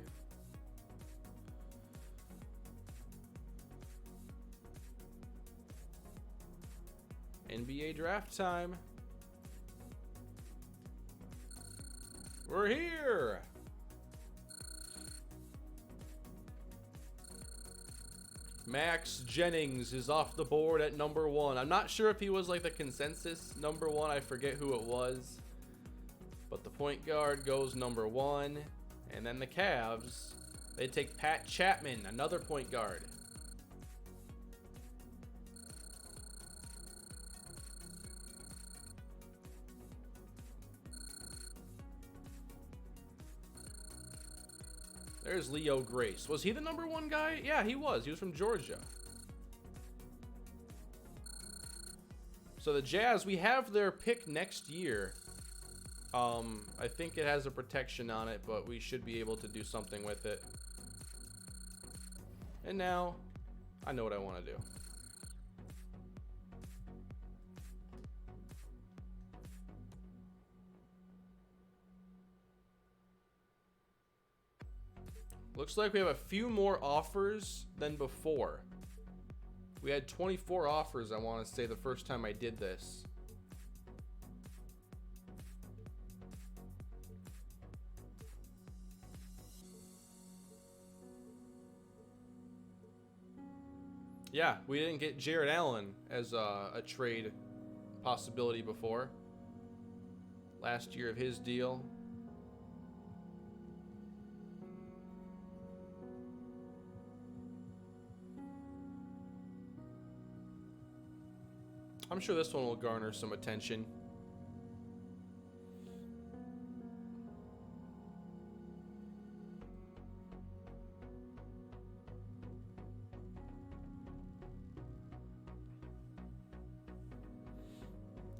NBA draft time. We're here. Max Jennings is off the board at number 1. I'm not sure if he was like the consensus number 1. I forget who it was. But the point guard goes number 1. And then the Cavs, they take Pat Chapman, another point guard. There's Leo Grace. Was he the number 1 guy? Yeah, he was. He was from Georgia. So the Jazz, we have their pick next year. I think it has a protection on it, but we should be able to do something with it. And now, I know what I want to do. Looks like we have a few more offers than before. We had 24 offers, I want to say, the first time I did this. Yeah, we didn't get Jared Allen as a trade possibility before. Last year of his deal. I'm sure this one will garner some attention.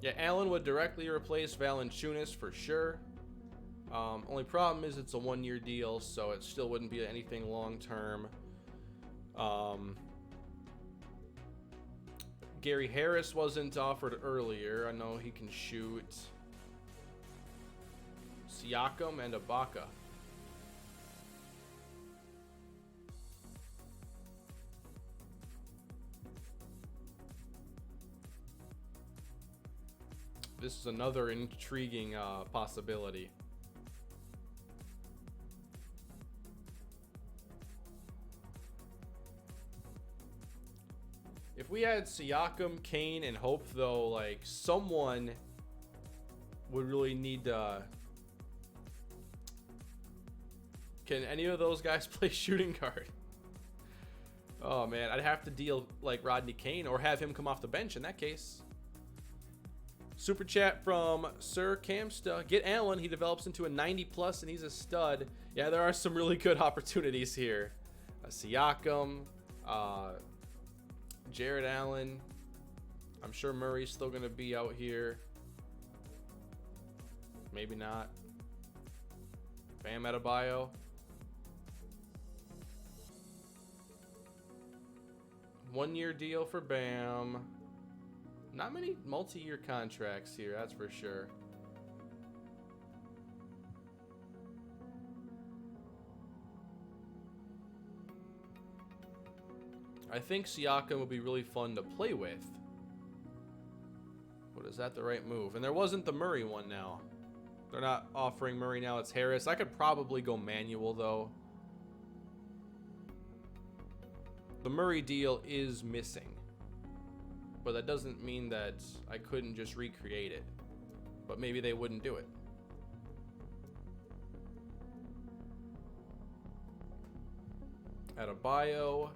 Yeah, Allen would directly replace Valanciunas for sure. Only problem is it's a 1-year deal, so it still wouldn't be anything long-term. Gary Harris wasn't offered earlier. I know he can shoot. Siakam and Ibaka. this is another intriguing possibility. If we had Siakam, Kane, and Hope, though, like, someone would really need to... Can any of those guys play shooting guard? Oh, man. I'd have to deal like Rodney Kane or have him come off the bench in that case. Super chat from Sir Camsta. Get Allen. He develops into a 90+ and he's a stud. Yeah, there are some really good opportunities here. Siakam, Jared Allen. I'm sure Murray's still going to be out here. Maybe not. Bam Adebayo. One-year deal for Bam. Not many multi-year contracts here, that's for sure. I think Siakam would be really fun to play with. But is that the right move? And there wasn't the Murray one now. They're not offering Murray now, it's Harris. I could probably go manual, though. The Murray deal is missing. But that doesn't mean that I couldn't just recreate it. But maybe they wouldn't do it. Adebayo.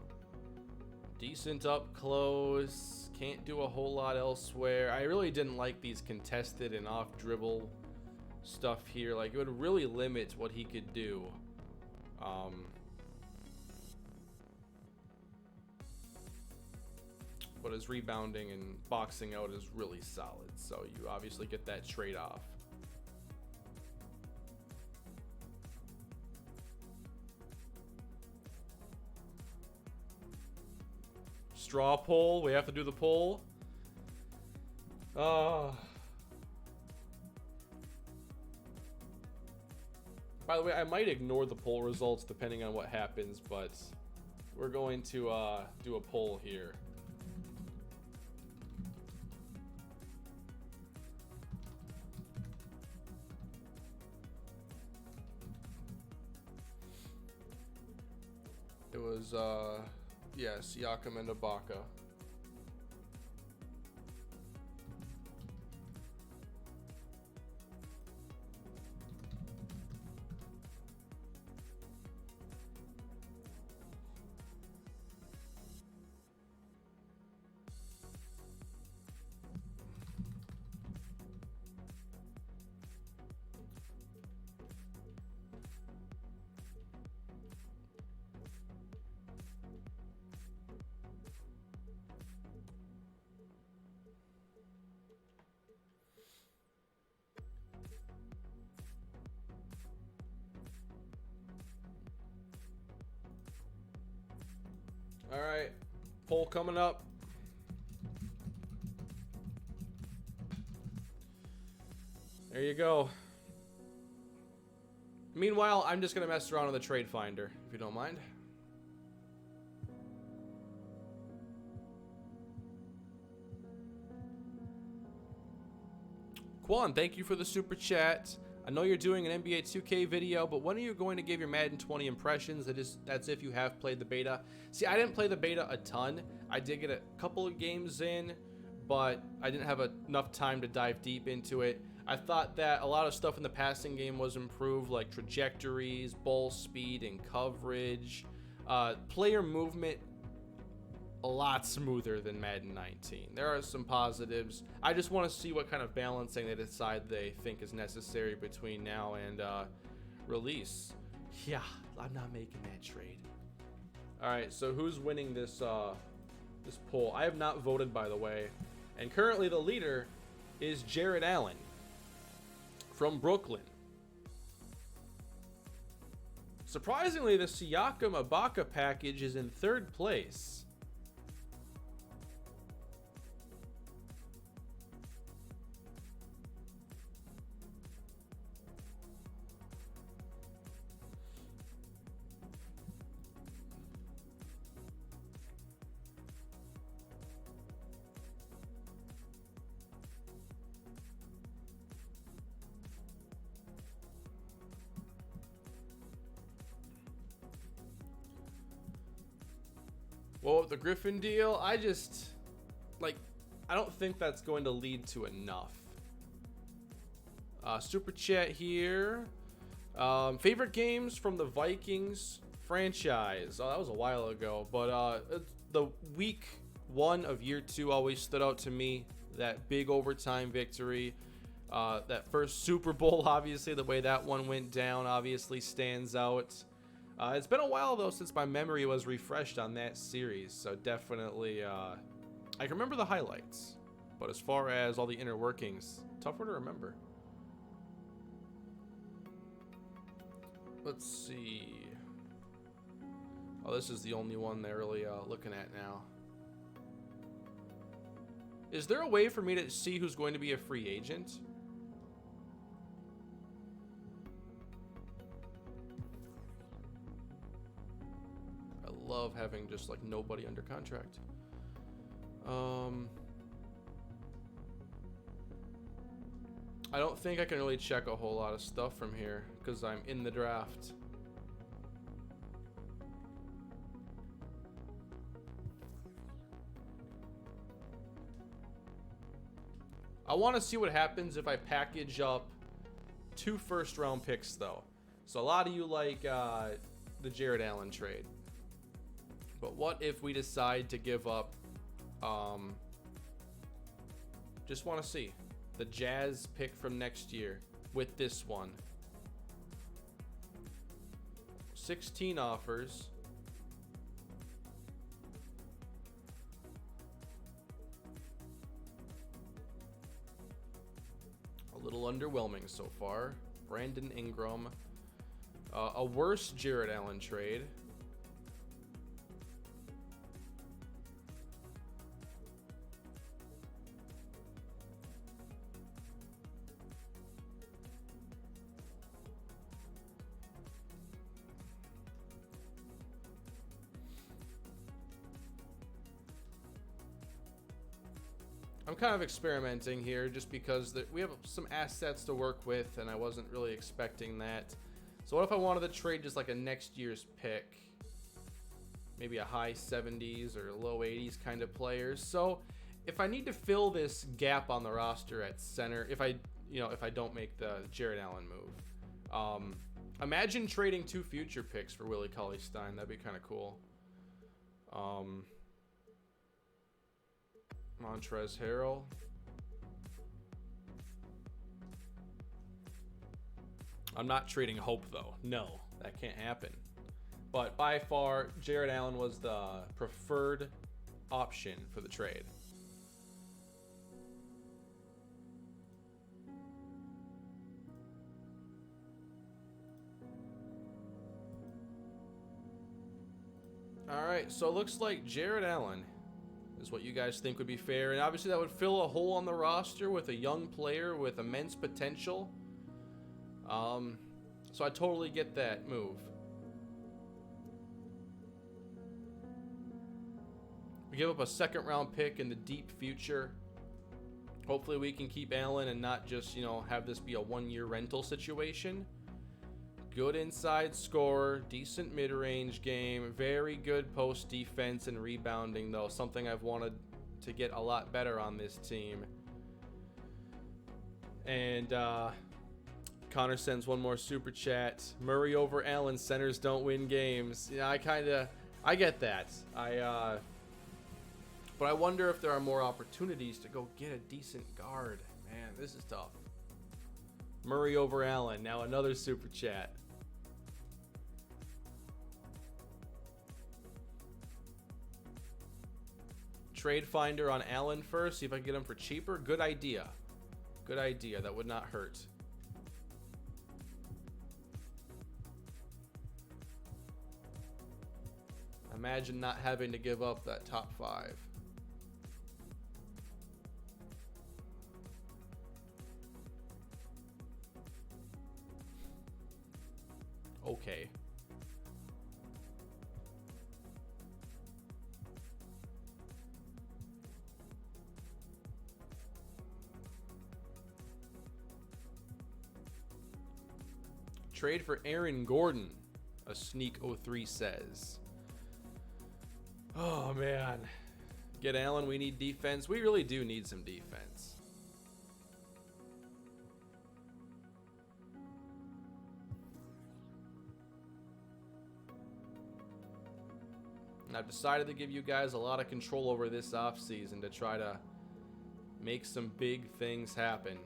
Decent up close. Can't do a whole lot elsewhere. I really didn't like these contested and off dribble stuff here. Like, it would really limit what he could do. But his rebounding and boxing out is really solid. So you obviously get that trade-off. Straw poll. We have to do the poll. By the way, I might ignore the poll results depending on what happens, but we're going to do a poll here. It was, yeah, Siakam and Ibaka. All right, poll coming up. There you go. Meanwhile, I'm just gonna mess around on the trade finder, if you don't mind. Quan, thank you for the super chat. I know you're doing an NBA 2K video, but when are you going to give your Madden 20 impressions? That's if you have played the beta. See, I didn't play the beta a ton. I did get a couple of games in, but I didn't have enough time to dive deep into it. I thought that a lot of stuff in the passing game was improved, like trajectories, ball speed, and coverage. Player movement, a lot smoother than Madden 19. There are some positives. I just want to see what kind of balancing they decide they think is necessary between now and release. Yeah, I'm not making that trade. All right, so who's winning this this poll? I have not voted, by the way, and currently the leader is Jared Allen from Brooklyn. Surprisingly, the Siakam Ibaka package is in third place. Well, with the Griffin deal, I don't think that's going to lead to enough. Super chat here. Favorite games from the Vikings franchise. Oh, that was a while ago, but the week 1 of year 2 always stood out to me. That big overtime victory, that first Super Bowl, obviously the way that one went down obviously stands out. It's been a while though since my memory was refreshed on that series, so definitely I can remember the highlights, but as far as all the inner workings, tougher to remember. Let's see. Oh, this is the only one they're really looking at now. Is there a way for me to see who's going to be a free agent? I love having just like nobody under contract. I don't think I can really check a whole lot of stuff from here because I'm in the draft. I want to see what happens if I package up 2 first-round picks, though. So a lot of you like the Jared Allen trade. But what if we decide to give up... just want to see the Jazz pick from next year with this one. 16 offers. A little underwhelming so far. Brandon Ingram. A worse Jared Allen trade. I'm kind of experimenting here just because we have some assets to work with and I wasn't really expecting that. So what if I wanted to trade just like a next year's pick? Maybe a high 70s or low 80s kind of players. So if I need to fill this gap on the roster at center, if I don't make the Jared Allen move, imagine trading 2 future picks for Willie Cauley-Stein. That'd be kind of cool. Montrezl Harrell. I'm not trading hope though. No, that can't happen. But by far, Jared Allen was the preferred option for the trade. All right, so it looks like Jared Allen is what you guys think would be fair. And obviously that would fill a hole on the roster with a young player with immense potential. So I totally get that move. We give up a 2nd round pick in the deep future. Hopefully we can keep Allen and not just, have this be a 1-year rental situation. Good inside scorer, decent mid-range game, very good post defense and rebounding though, something I've wanted to get a lot better on this team. And Connor sends one more super chat. Murray over Allen, centers don't win games. Yeah, I get that. But I wonder if there are more opportunities to go get a decent guard. Man, this is tough. Murray over Allen, now another super chat. Trade finder on Allen first, see if I can get him for cheaper. Good idea. Good idea. That would not hurt. Imagine not having to give up that top 5. Okay. Trade for Aaron Gordon, a Sneak 03 says. Oh, man. Get Allen, we need defense. We really do need some defense. And I've decided to give you guys a lot of control over this offseason to try to make some big things happen.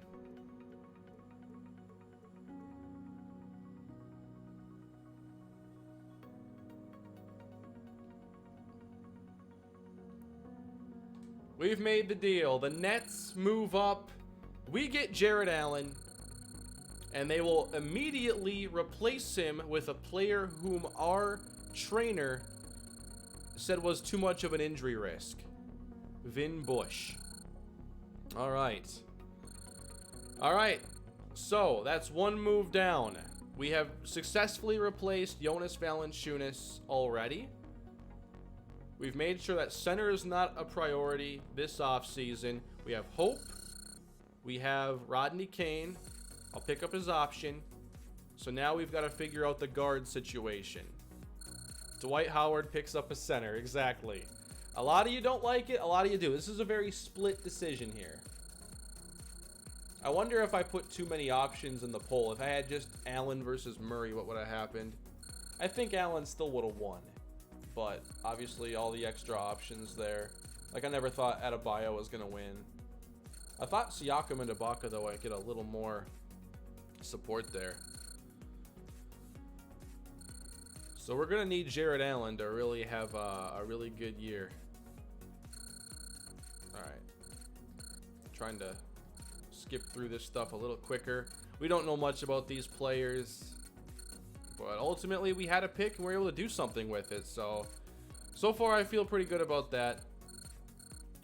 We've made the deal. The Nets move up. We get Jared Allen. And they will immediately replace him with a player whom our trainer said was too much of an injury risk. Vin Bush. All right. All right. So that's one move down. We have successfully replaced Jonas Valanciunas already. We've made sure that center is not a priority this offseason. We have Hope. We have Rodney Kane. I'll pick up his option. So now we've got to figure out the guard situation. Dwight Howard picks up a center. Exactly. A lot of you don't like it. A lot of you do. This is a very split decision here. I wonder if I put too many options in the poll. If I had just Allen versus Murray, what would have happened? I think Allen still would have won. But obviously all the extra options there. Like I never thought Adebayo was going to win. I thought Siakam and Ibaka though I'd get a little more support there. So we're going to need Jared Allen to really have a really good year. Alright. Trying to skip through this stuff a little quicker. We don't know much about these players. But ultimately, we had a pick and we were able to do something with it. So far, I feel pretty good about that.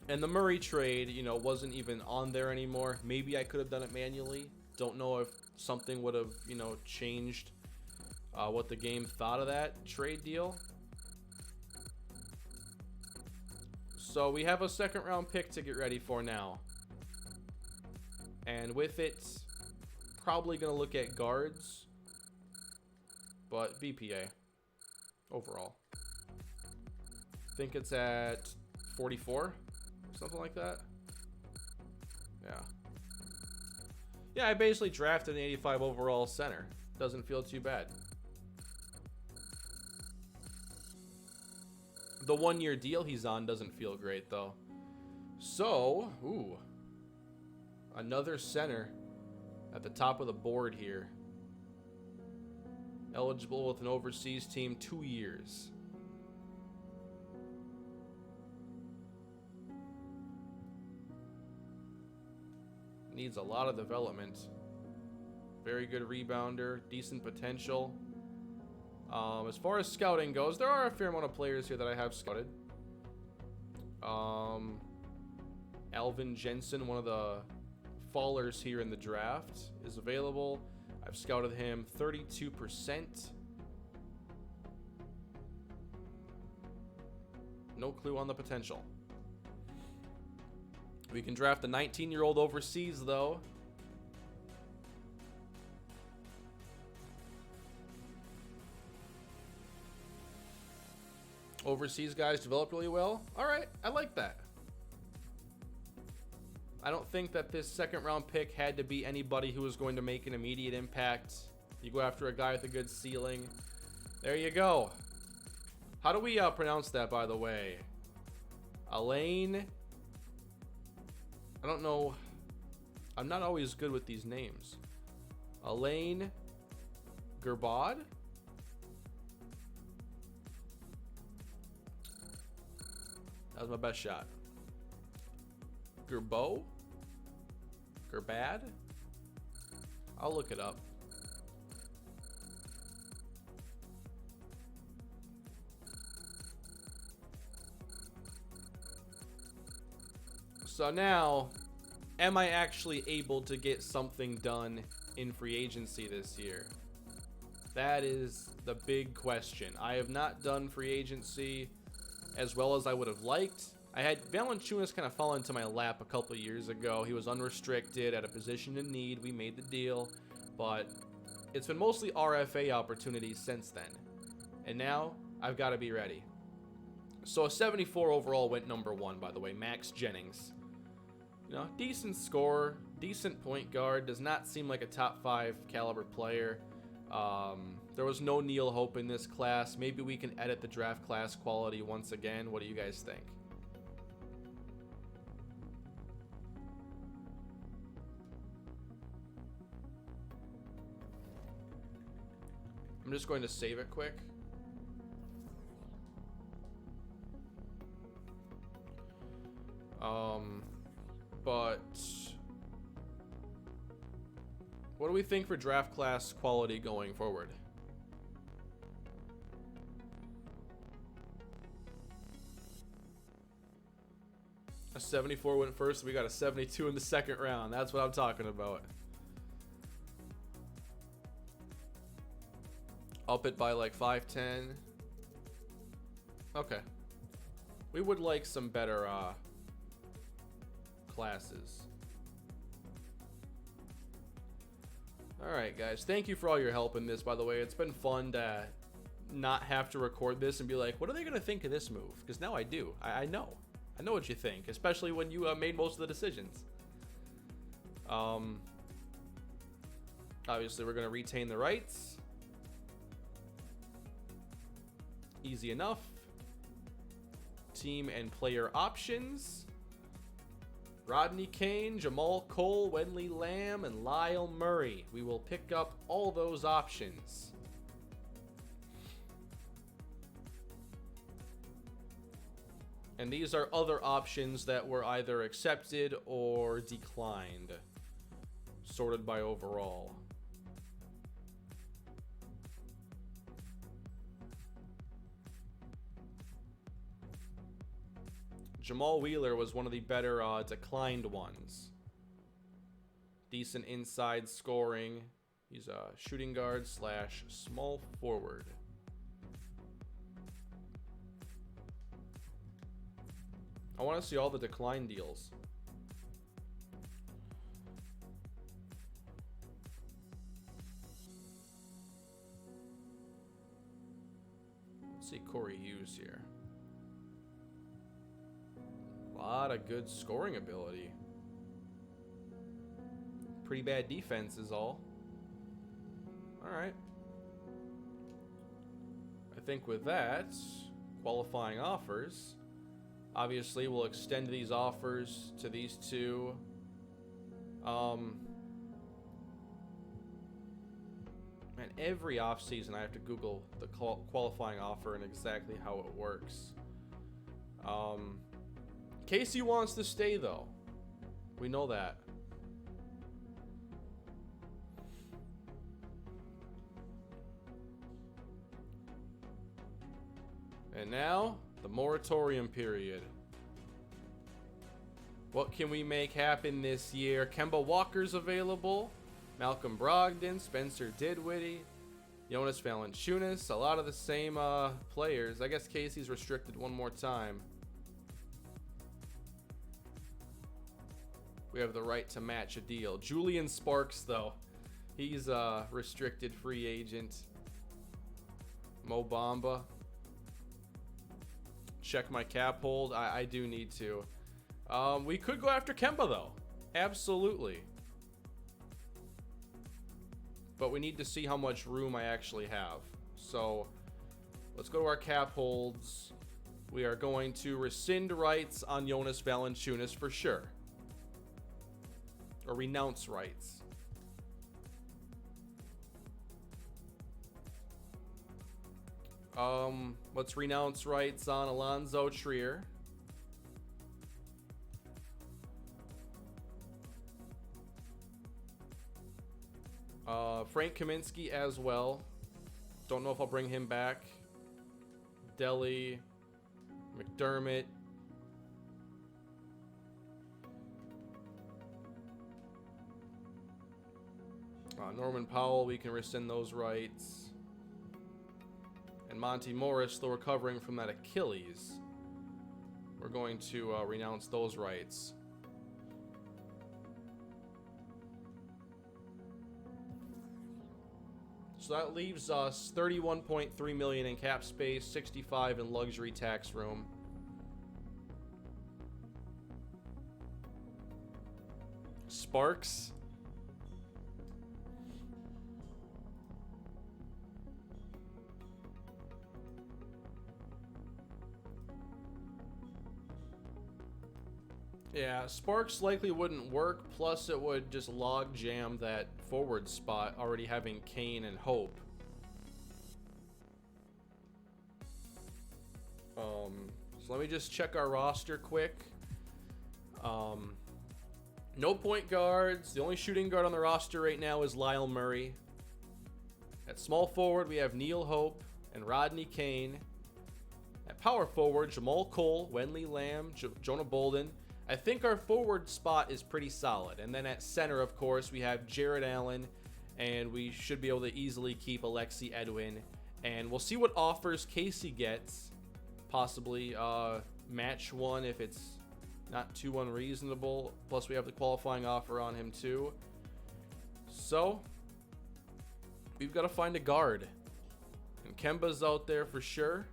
And the Murray trade, you know, wasn't even on there anymore. Maybe I could have done it manually. Don't know if something would have, you know, changed what the game thought of that trade deal. So we have a second round pick to get ready for now. And with it, probably going to look at guards. But BPA overall. I think it's at 44, something like that. Yeah. Yeah, I basically drafted an 85 overall center. Doesn't feel too bad. The 1-year deal he's on doesn't feel great though. So, ooh. Another center at the top of the board here. Eligible with an overseas team, 2 years. Needs a lot of development. Very good rebounder, decent potential. As far as scouting goes, there are a fair amount of players here that I have scouted. Alvin Jensen, one of the fallers here in the draft, is available. I've scouted him 32%. No clue on the potential. We can draft a 19-year-old overseas, though. Overseas guys develop really well. All right, I like that. I don't think that this second round pick had to be anybody who was going to make an immediate impact. You go after a guy with a good ceiling. There you go. How do we pronounce that, by the way? Elaine. I don't know. I'm not always good with these names. Elaine Gerbod? That was my best shot. Gerbo? Gerbad? I'll look it up. So now, am I actually able to get something done in free agency this year? That is the big question. I have not done free agency as well as I would have liked. I had Valanciunas kind of fall into my lap a couple of years ago. He was unrestricted at a position in need. We made the deal, but it's been mostly RFA opportunities since then. And now I've got to be ready. So a 74 overall went number 1, by the way, Max Jennings. You know, decent scorer, decent point guard, does not seem like a top 5 caliber player. There was no Neil Hope in this class. Maybe we can edit the draft class quality once again. What do you guys think? I'm just going to save it quick. But what do we think for draft class quality going forward? A 74 went first. We got a 72 in the second round. That's what I'm talking about. Up it by like 5-10. Okay. We would like some better classes. Alright guys, thank you for all your help in this, by the way. It's been fun to not have to record this and be like, what are they going to think of this move? Because now I do. I know. I know what you think, especially when you made most of the decisions. Obviously, we're going to retain the rights. Easy enough. Team and player options. Rodney Kane, Jamal Cole, Wenley Lamb, and Lyle Murray. We will pick up all those options. And these are other options that were either accepted or declined, sorted by overall. Jamal Wheeler was one of the better declined ones. Decent inside scoring. He's a shooting guard / small forward. I want to see all the decline deals. Let's see Corey Hughes here. A lot of good scoring ability. Pretty bad defense is all. Alright. I think with that, qualifying offers. Obviously, we'll extend these offers to these two. Man, every offseason I have to Google the qualifying offer and exactly how it works. Casey wants to stay, though. We know that. And now, the moratorium period. What can we make happen this year? Kemba Walker's available. Malcolm Brogdon, Spencer Dinwiddie, Jonas Valanciunas. A lot of the same players. I guess Casey's restricted one more time. We have the right to match a deal. Julian Sparks, though. He's a restricted free agent. Mo Bamba. Check my cap hold. I do need to. We could go after Kemba, though. Absolutely. But we need to see how much room I actually have. So, let's go to our cap holds. We are going to rescind rights on Jonas Valanciunas for sure. Or renounce rights. Let's renounce rights on Alonso Trier. Frank Kaminsky as well. Don't know if I'll bring him back. Delhi, McDermott. Norman Powell, we can rescind those rights. And Monty Morris, still recovering from that Achilles. We're going to renounce those rights. So that leaves us $31.3 million in cap space, $65 in luxury tax room. Sparks. Yeah, Sparks likely wouldn't work, plus it would just log jam that forward spot, already having Kane and Hope. So let me just check our roster quick. No point guards. The only shooting guard on the roster right now is Lyle Murray. At small forward, we have Neil Hope and Rodney Kane. At power forward, Jamal Cole, Wenley Lamb, Jonah Bolden. I think our forward spot is pretty solid. And then at center, of course, we have Jared Allen, and we should be able to easily keep Alexi Edwin. And we'll see what offers Casey gets. Possibly match one if it's not too unreasonable. Plus, we have the qualifying offer on him, too. So, we've got to find a guard. And Kemba's out there for sure.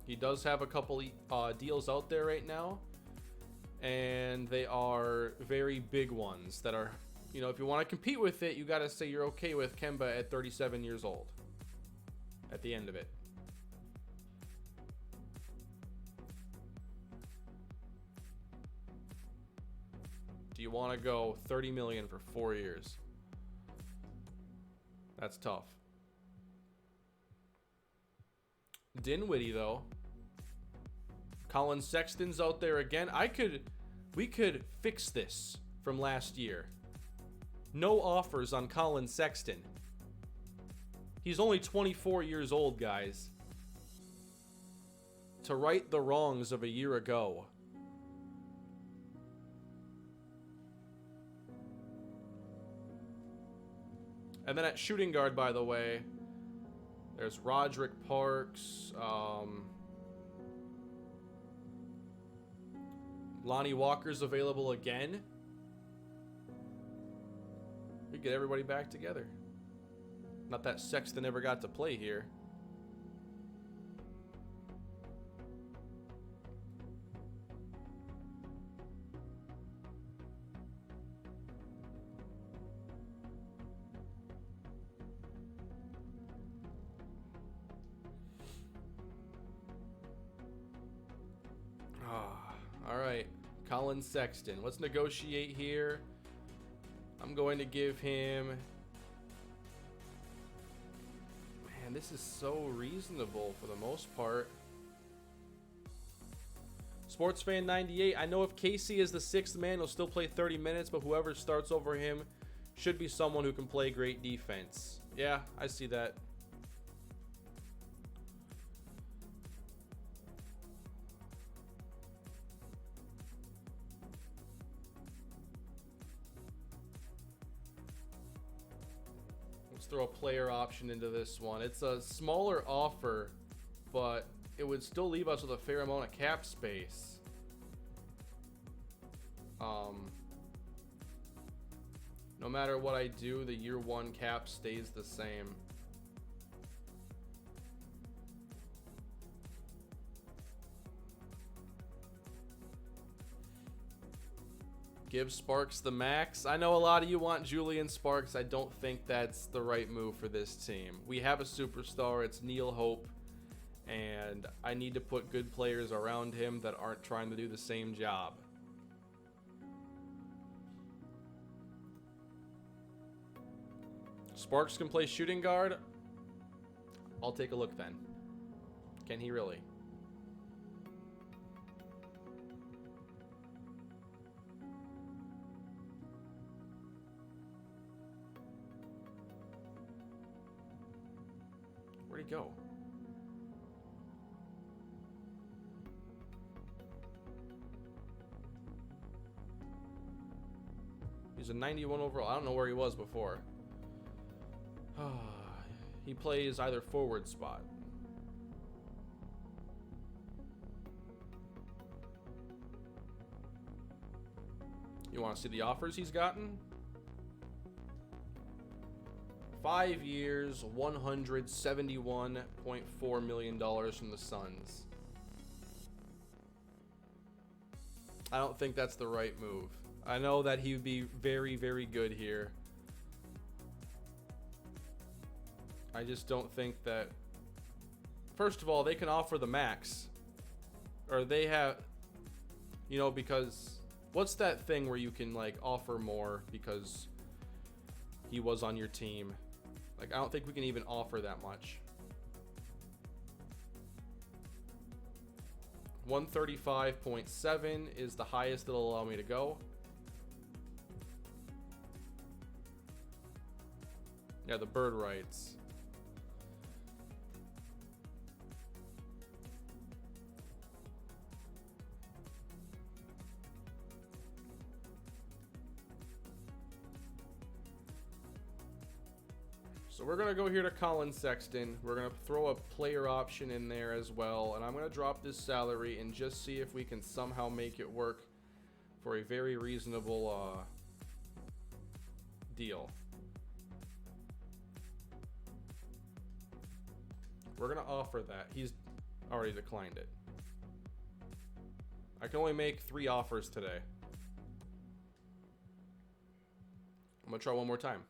He does have a couple deals out there right now. And they are very big ones that are, you know, if you want to compete with it, you got to say you're okay with Kemba at 37 years old. At the end of it. Do you want to go 30 million for 4 years? That's tough. Dinwiddie though. Colin Sexton's out there again. We could fix this from last year. No offers on Colin Sexton. He's only 24 years old, guys. To right the wrongs of a year ago. And then at shooting guard, by the way, there's Roderick Parks. Lonnie Walker's available again. We get everybody back together. Not that Sexton ever got to play here. All right, Colin Sexton. Let's negotiate here. I'm going to give him... Man, this is so reasonable for the most part. Sportsfan98. I know if Casey is the sixth man, he'll still play 30 minutes, but whoever starts over him should be someone who can play great defense. Yeah, I see that. Let's throw a player option into this one. It's a smaller offer, but it would still leave us with a fair amount of cap space. No matter what I do, the year one cap stays the same. Give Sparks the max. I know a lot of you want Julian Sparks. I don't think that's the right move for this team. We have a superstar. It's Neil Hope. And I need to put good players around him that aren't trying to do the same job. Sparks can play shooting guard. I'll take a look then. Can he really? Where'd he go? He's a 91 overall. I don't know where he was before. He plays either forward spot. You want to see the offers he's gotten? 5 years, $171.4 million from the Suns. I don't think that's the right move. I know that he would be very, very good here. I just don't think that... First of all, they can offer the max. Or they have... You know, because... What's that thing where you can, like, offer more because he was on your team? Like, I don't think we can even offer that much. 135.7 is the highest that'll allow me to go. Yeah, the bird rights. So we're going to go here to Colin Sexton. We're going to throw a player option in there as well. And I'm going to drop this salary and just see if we can somehow make it work for a very reasonable deal. We're going to offer that. He's already declined it. I can only make 3 offers today. I'm going to try one more time.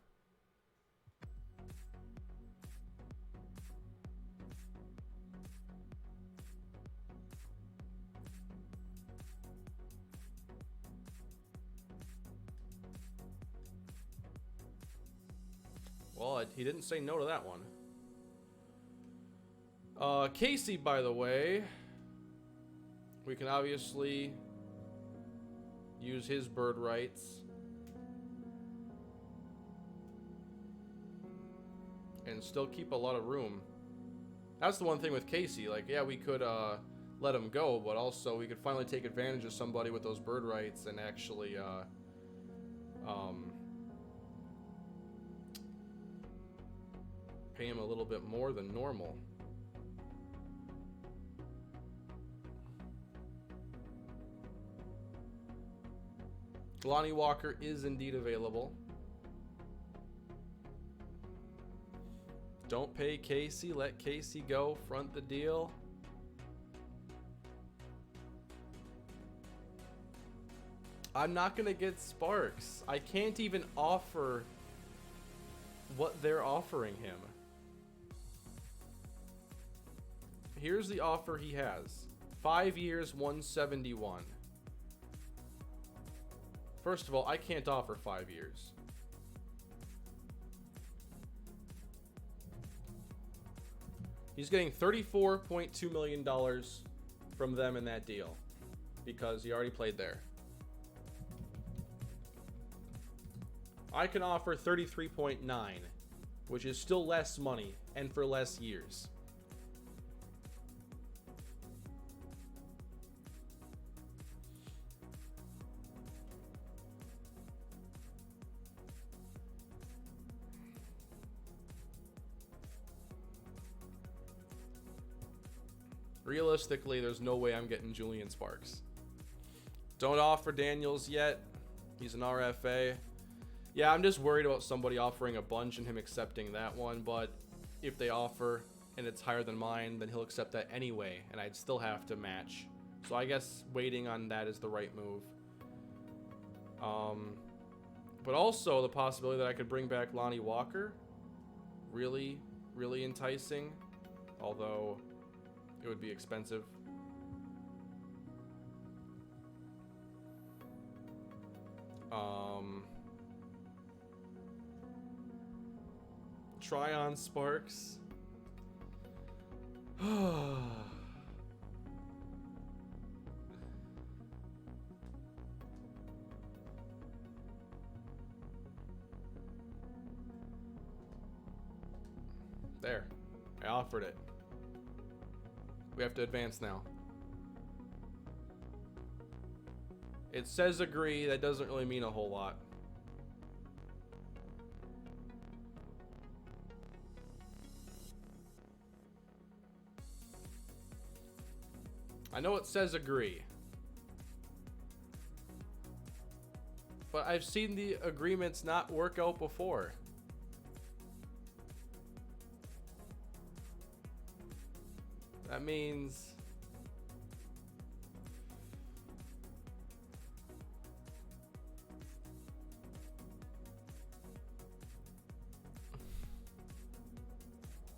Well, he didn't say no to that one. Casey, by the way, we can obviously use his bird rights. And still keep a lot of room. That's the one thing with Casey. Like, yeah, we could let him go, but also we could finally take advantage of somebody with those bird rights and actually pay him a little bit more than normal. Lonnie Walker is indeed available. Don't pay Casey. Let Casey go. Front the deal. I'm not going to get Sparks. I can't even offer what they're offering him. Here's the offer he has. 5 years, 171. First of all, I can't offer 5 years. He's getting $34.2 million from them in that deal because he already played there. I can offer 33.9, which is still less money and for less years. Realistically, there's no way I'm getting Julian Sparks. Don't offer Daniels yet. He's an RFA. Yeah, I'm just worried about somebody offering a bunch and him accepting that one, but if they offer and it's higher than mine, then he'll accept that anyway, and I'd still have to match. So I guess waiting on that is the right move. But also the possibility that I could bring back Lonnie Walker. Really, really enticing. Although it would be expensive. Try on Sparks. There. I offered it. We have to advance now. It says agree. That doesn't really mean a whole lot. I know it says agree. But I've seen the agreements not work out before. That means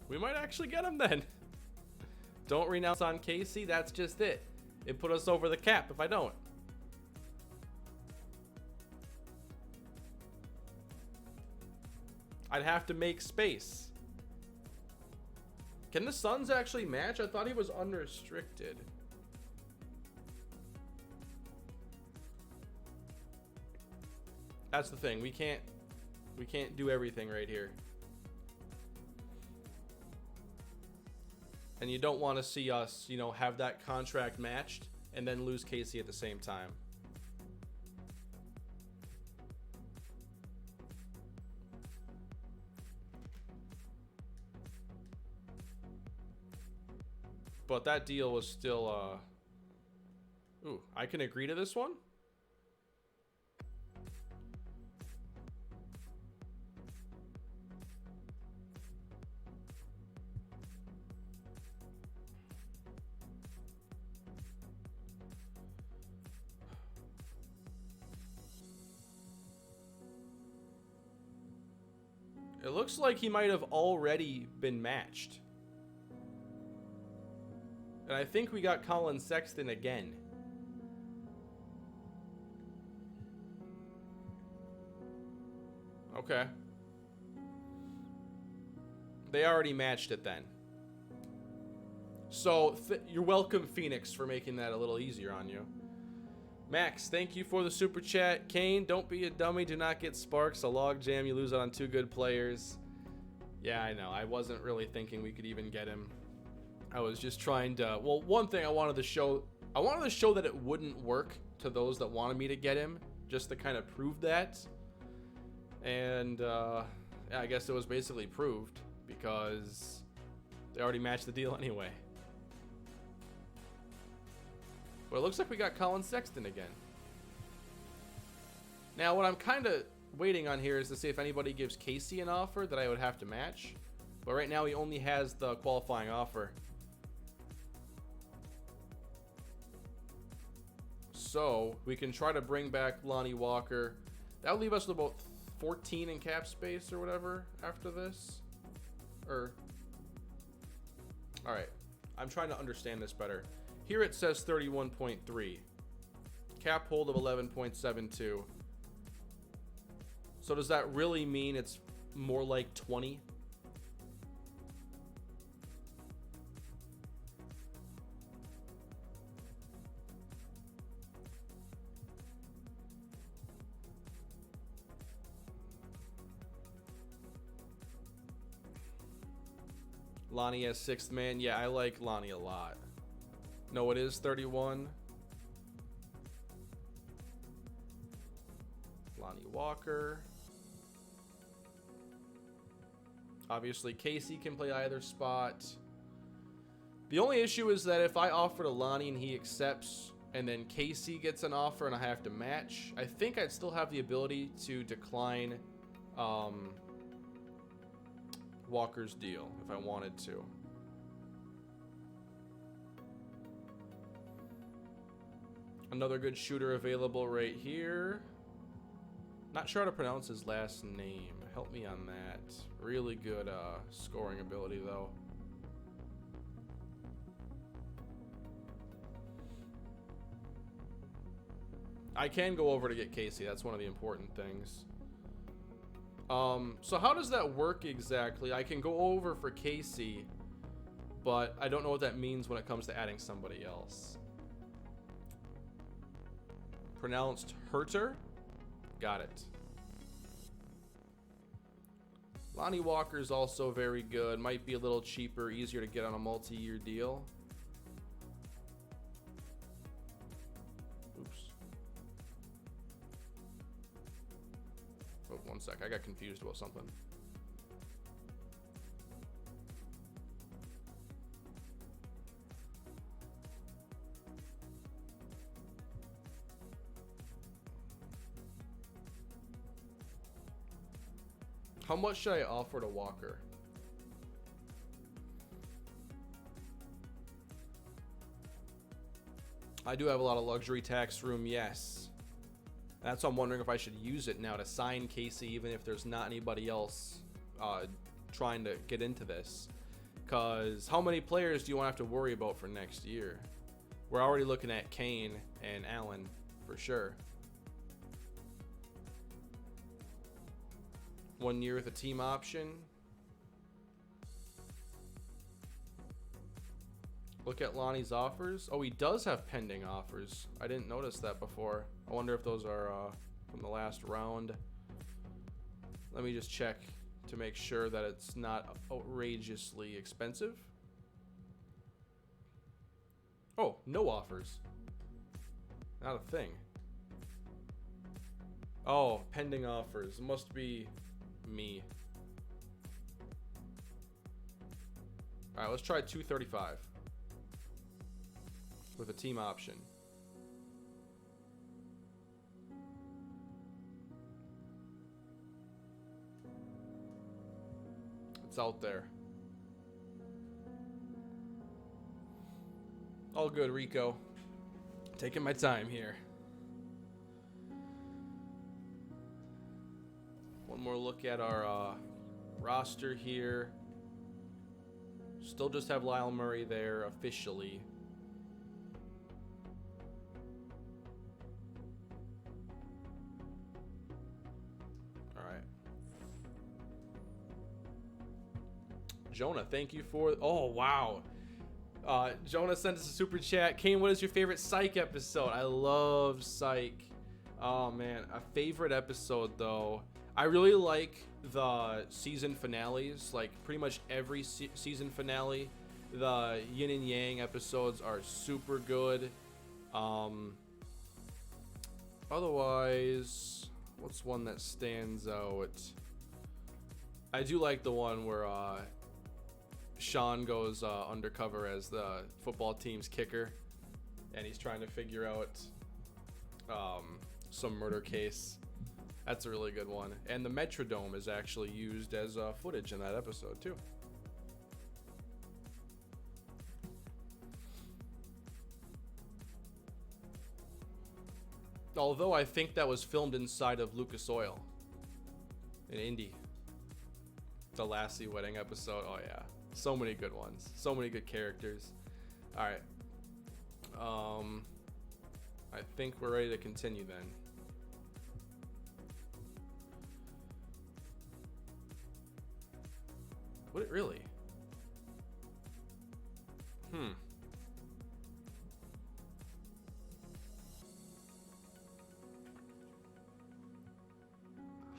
we might actually get him then. Don't renounce on Casey. That's just it. It put us over the cap if I don't. I'd have to make space. Can the Suns actually match? I thought he was unrestricted. That's the thing. We can't do everything right here. And you don't want to see us, you know, have that contract matched and then lose Casey at the same time. But that deal was still, ooh, I can agree to this one? It looks like he might have already been matched. And I think we got Colin Sexton again. Okay. They already matched it then. So, you're welcome, Phoenix, for making that a little easier on you. Max, thank you for the super chat. Kane, don't be a dummy. Do not get sparks. A log jam. You lose out on 2 good players. Yeah, I know. I wasn't really thinking we could even get him. I was just trying to, well, one thing I wanted to show that it wouldn't work to those that wanted me to get him, just to kind of prove that. And yeah, I guess it was basically proved because they already matched the deal anyway. But it looks like we got Colin Sexton again. Now, what I'm kind of waiting on here is to see if anybody gives Casey an offer that I would have to match. But right now he only has the qualifying offer. So we can try to bring back Lonnie Walker. That would leave us with about 14 in cap space or whatever after this. Or, all right, I'm trying to understand this better. Here it says 31.3. Cap hold of 11.72. So does that really mean it's more like 20? Lonnie as 6th man. Yeah, I like Lonnie a lot. No, it is 31. Lonnie Walker. Obviously, Casey can play either spot. The only issue is that if I offer to Lonnie and he accepts, and then Casey gets an offer and I have to match, I think I'd still have the ability to decline Walker's deal if I wanted to. Another good shooter available right here. Not sure how to pronounce his last name. Help me on that. Really good scoring ability, though. I can go over to get Casey. That's one of the important things. So how does that work exactly? I can go over for Casey, but I don't know what that means when it comes to adding somebody else. Pronounced Herter? Got it. Lonnie Walker's also very good. Might be a little cheaper, easier to get on a multi-year deal. Oops. Oh, one sec. I got confused about something. How much should I offer to Walker? I do have a lot of luxury tax room, yes. That's why I'm wondering if I should use it now to sign Casey, even if there's not anybody else trying to get into this. Because how many players do you want to have to worry about for next year? We're already looking at Kane and Allen for sure. 1 year with a team option. Look at Lonnie's offers. Oh, he does have pending offers. I didn't notice that before. I wonder if those are from the last round. Let me just check to make sure that it's not outrageously expensive. Oh, no offers. Not a thing. Oh, pending offers. It must be me. All right, let's try 235 with a team option. It's out there. All good, Rico. Taking my time here. One more look at our roster here. Still just have Lyle Murray there officially. All right. Jonah, thank you for... Oh, wow. Jonah sent us a super chat. Kane, what is your favorite Psych episode? I love Psych. Oh, man. A favorite episode, though. I really like the season finales. Like, pretty much every season finale. The Yin and Yang episodes are super good. Otherwise, what's one that stands out? I do like the one where Sean goes undercover as the football team's kicker, and he's trying to figure out some murder case. That's a really good one. And the Metrodome is actually used as footage in that episode too. Although I think that was filmed inside of Lucas Oil in Indy. The Lassie wedding episode. Oh yeah. So many good ones. So many good characters. All right. I think we're ready to continue then. Would it really?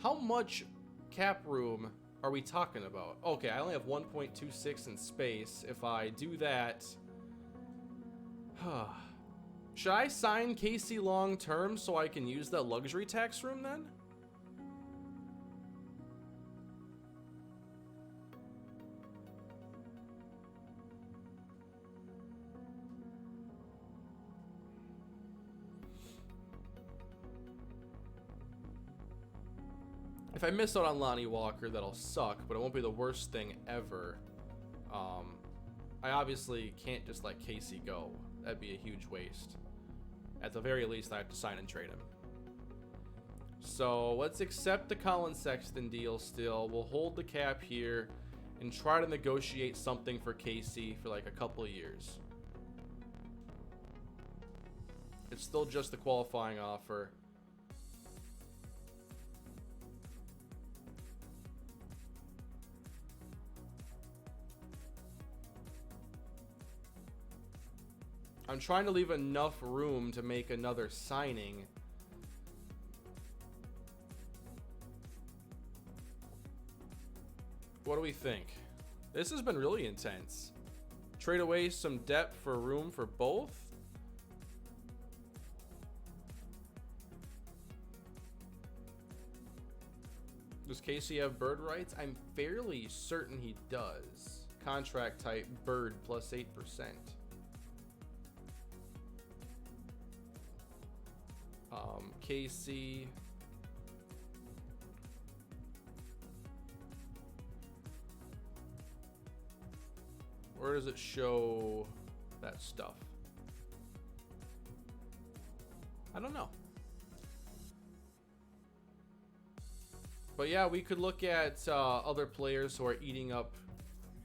How much cap room are we talking about? Okay, I only have 1.26 in space. If I do that... Should I sign Casey long term so I can use that luxury tax room then? If I miss out on Lonnie Walker, that'll suck, but it won't be the worst thing ever. I obviously can't just let Casey go. That'd be a huge waste. At the very least, I have to sign and trade him. So let's accept the Colin Sexton deal still. We'll hold the cap here and try to negotiate something for Casey for like a couple of years. It's still just the qualifying offer. I'm trying to leave enough room to make another signing. What do we think? This has been really intense. Trade away some depth for room for both? Does Casey have bird rights? I'm fairly certain he does. Contract type bird plus 8%. Casey. Where does it show that stuff? I don't know. But yeah, we could look at other players who are eating up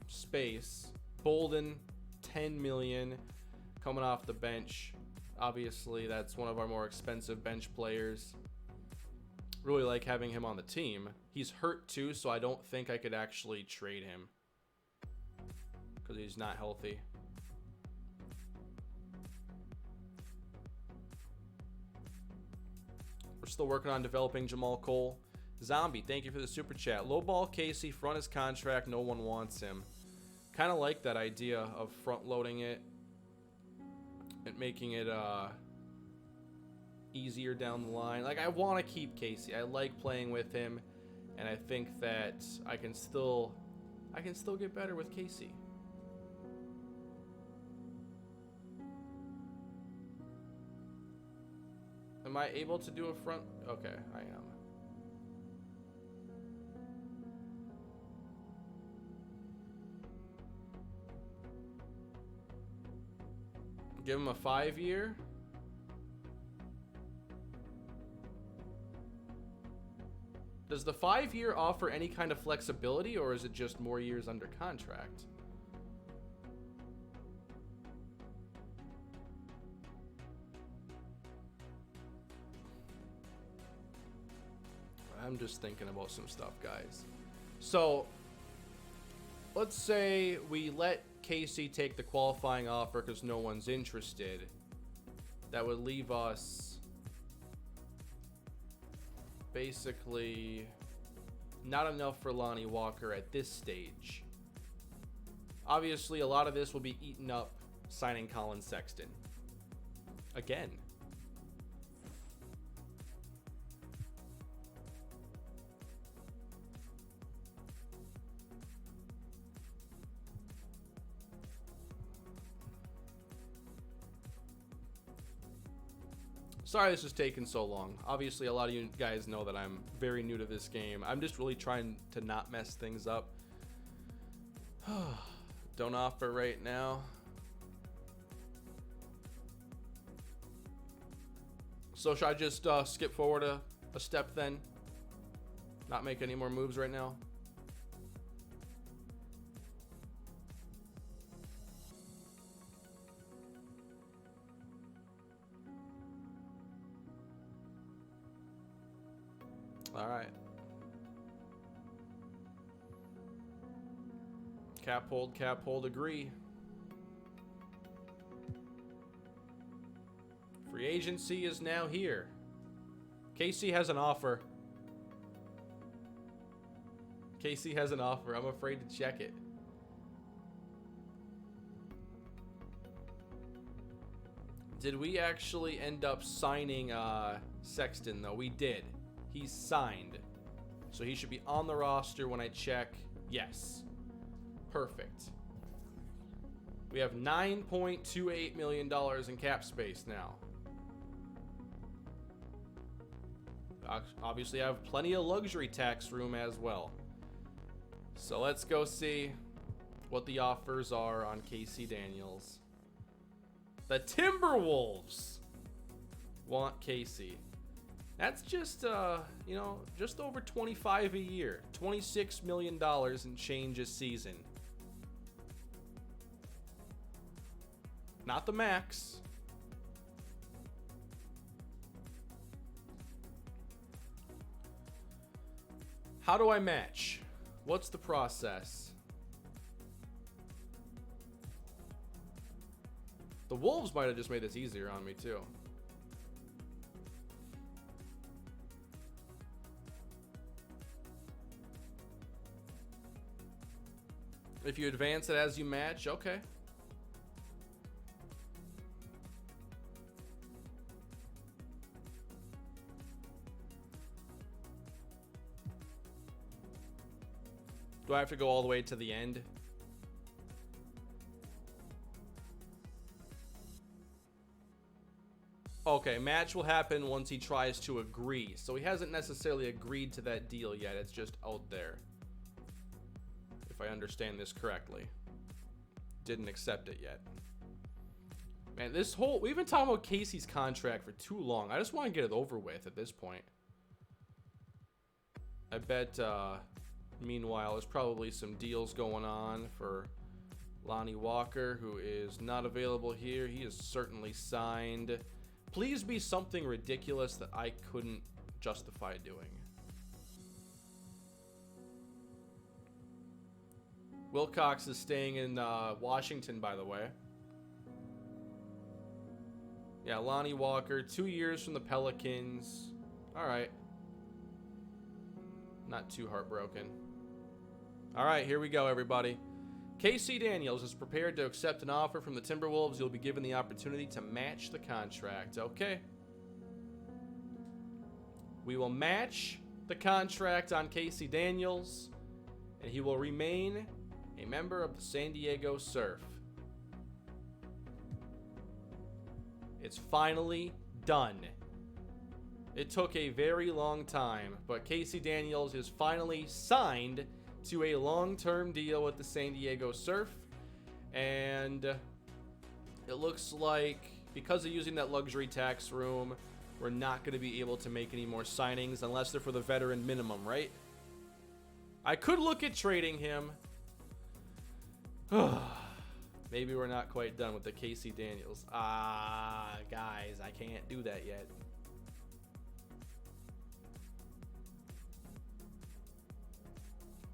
space. Bolden, 10 million coming off the bench. Obviously, that's one of our more expensive bench players. Really like having him on the team. He's hurt too, so I don't think I could actually trade him because he's not healthy. We're still working on developing Jamal Cole. Zombie, thank you for the super chat. Lowball Casey, front his contract, no one wants him. Kind of like that idea of front loading it and making it easier down the line. Like, I want to keep Casey. I like playing with him, and I think that I can still get better with Casey. Am I able to do a front? Okay, I am. Give him a 5-year. Does the 5-year offer any kind of flexibility, or is it just more years under contract? I'm just thinking about some stuff, guys. So, let's say we let Casey take the qualifying offer because no one's interested. That would leave us basically not enough for Lonnie Walker at this stage. Obviously, a lot of this will be eaten up signing Colin Sexton. Again. Sorry this is taking so long. Obviously, a lot of you guys know that I'm very new to this game. I'm just really trying to not mess things up. Don't offer right now. So should I just skip forward a step then? Not make any more moves right now? All right. Cap hold, agree. Free agency is now here. Casey has an offer. Casey has an offer. I'm afraid to check it. Did we actually end up signing Sexton, though? We did. He's signed. So he should be on the roster when I check. Yes. Perfect. We have $9.28 million in cap space now. Obviously, I have plenty of luxury tax room as well. So let's go see what the offers are on Casey Daniels. The Timberwolves want Casey. That's just, you know, just over 25 a year. $26 million in change a season. Not the max. How do I match? What's the process? The Wolves might have just made this easier on me, too. If you advance it as you match, okay. Do I have to go all the way to the end? Okay, match will happen once he tries to agree. So he hasn't necessarily agreed to that deal yet. It's just out there. If I understand this correctly. Didn't accept it yet. Man, we've been talking about Casey's contract for too long. I just want to get it over with at this point. I bet, meanwhile, there's probably some deals going on for Lonnie Walker, who is not available here. He is certainly signed. Please be something ridiculous that I couldn't justify doing. Wilcox is staying in Washington, by the way. Yeah, Lonnie Walker, 2 years from the Pelicans. All right. Not too heartbroken. All right, here we go, everybody. Casey Daniels is prepared to accept an offer from the Timberwolves. You'll be given the opportunity to match the contract. Okay. We will match the contract on Casey Daniels, and he will remain a member of the San Diego Surf. It's finally done. It took a very long time, but Casey Daniels is finally signed to a long-term deal with the San Diego Surf, and it looks like because of using that luxury tax room, we're not going to be able to make any more signings unless they're for the veteran minimum, right? I could look at trading him. Maybe we're not quite done with the Casey Daniels. Guys, I can't do that yet.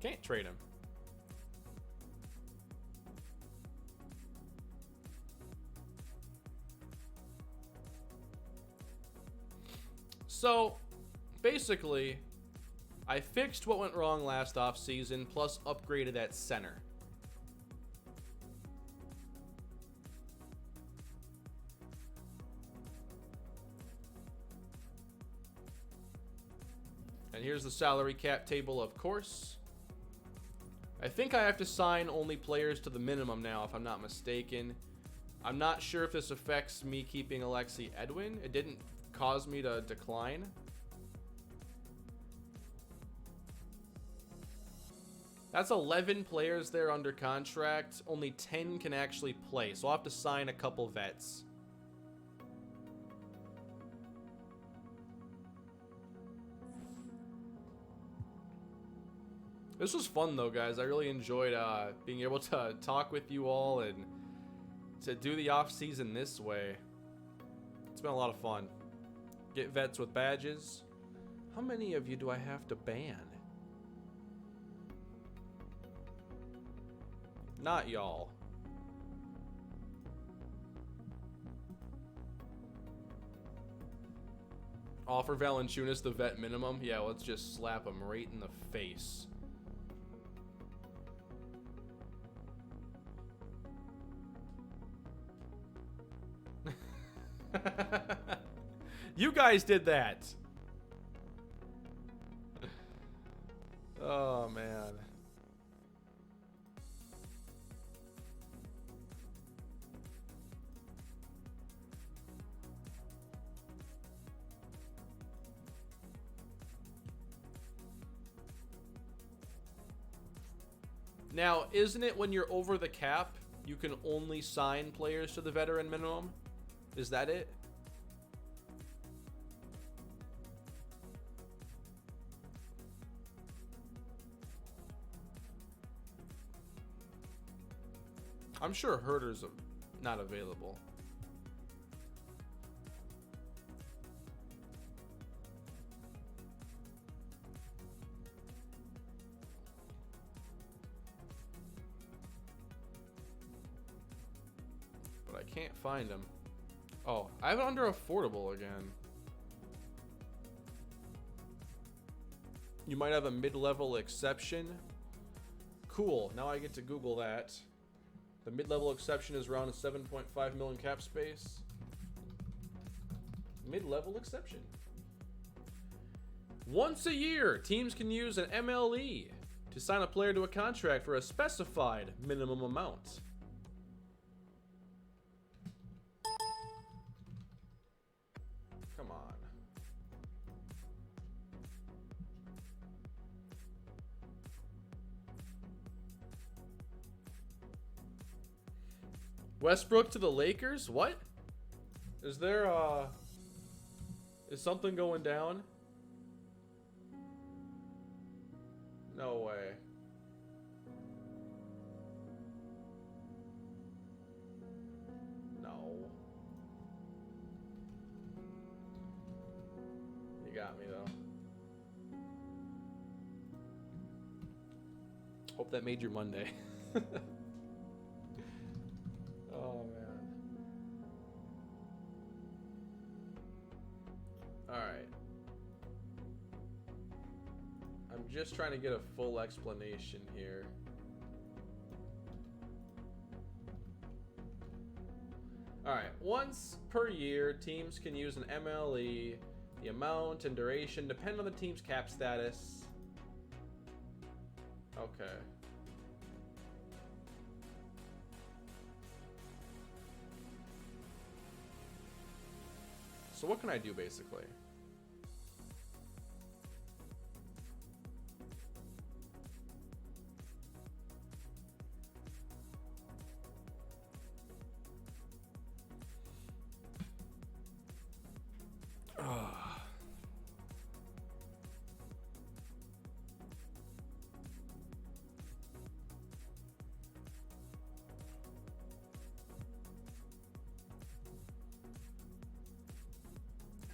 Can't trade him. So, basically, I fixed what went wrong last offseason, plus upgraded at center. And here's the salary cap table, of course. I think I have to sign only players to the minimum now, if I'm not mistaken. I'm not sure if this affects me keeping Alexi Edwin. It didn't cause me to decline. That's 11 players there under contract. Only 10 can actually play, so I'll have to sign a couple vets. This was fun though, guys. I really enjoyed being able to talk with you all and to do the off season this way. It's been a lot of fun. Get vets with badges. How many of you do I have to ban? Not y'all. Offer Valanciunas the vet minimum. Yeah, let's just slap him right in the face. You guys did that. Oh man. Now, isn't it when you're over the cap, you can only sign players to the veteran minimum? Is that it? I'm sure Herder's not available. But I can't find him. Oh, I have it under affordable again. You might have a mid-level exception. Cool. Now I get to Google that. The mid-level exception is around a 7.5 million cap space. Mid-level exception. Once a year, teams can use an MLE to sign a player to a contract for a specified minimum amount. Come on. Westbrook to the Lakers? What? Is there, is something going down? No way. No. You got me, though. Hope that made your Monday. Oh, man. Alright. I'm just trying to get a full explanation here. Alright. Once per year, teams can use an MLE. The amount and duration depend on the team's cap status. Okay. So what can I do, basically?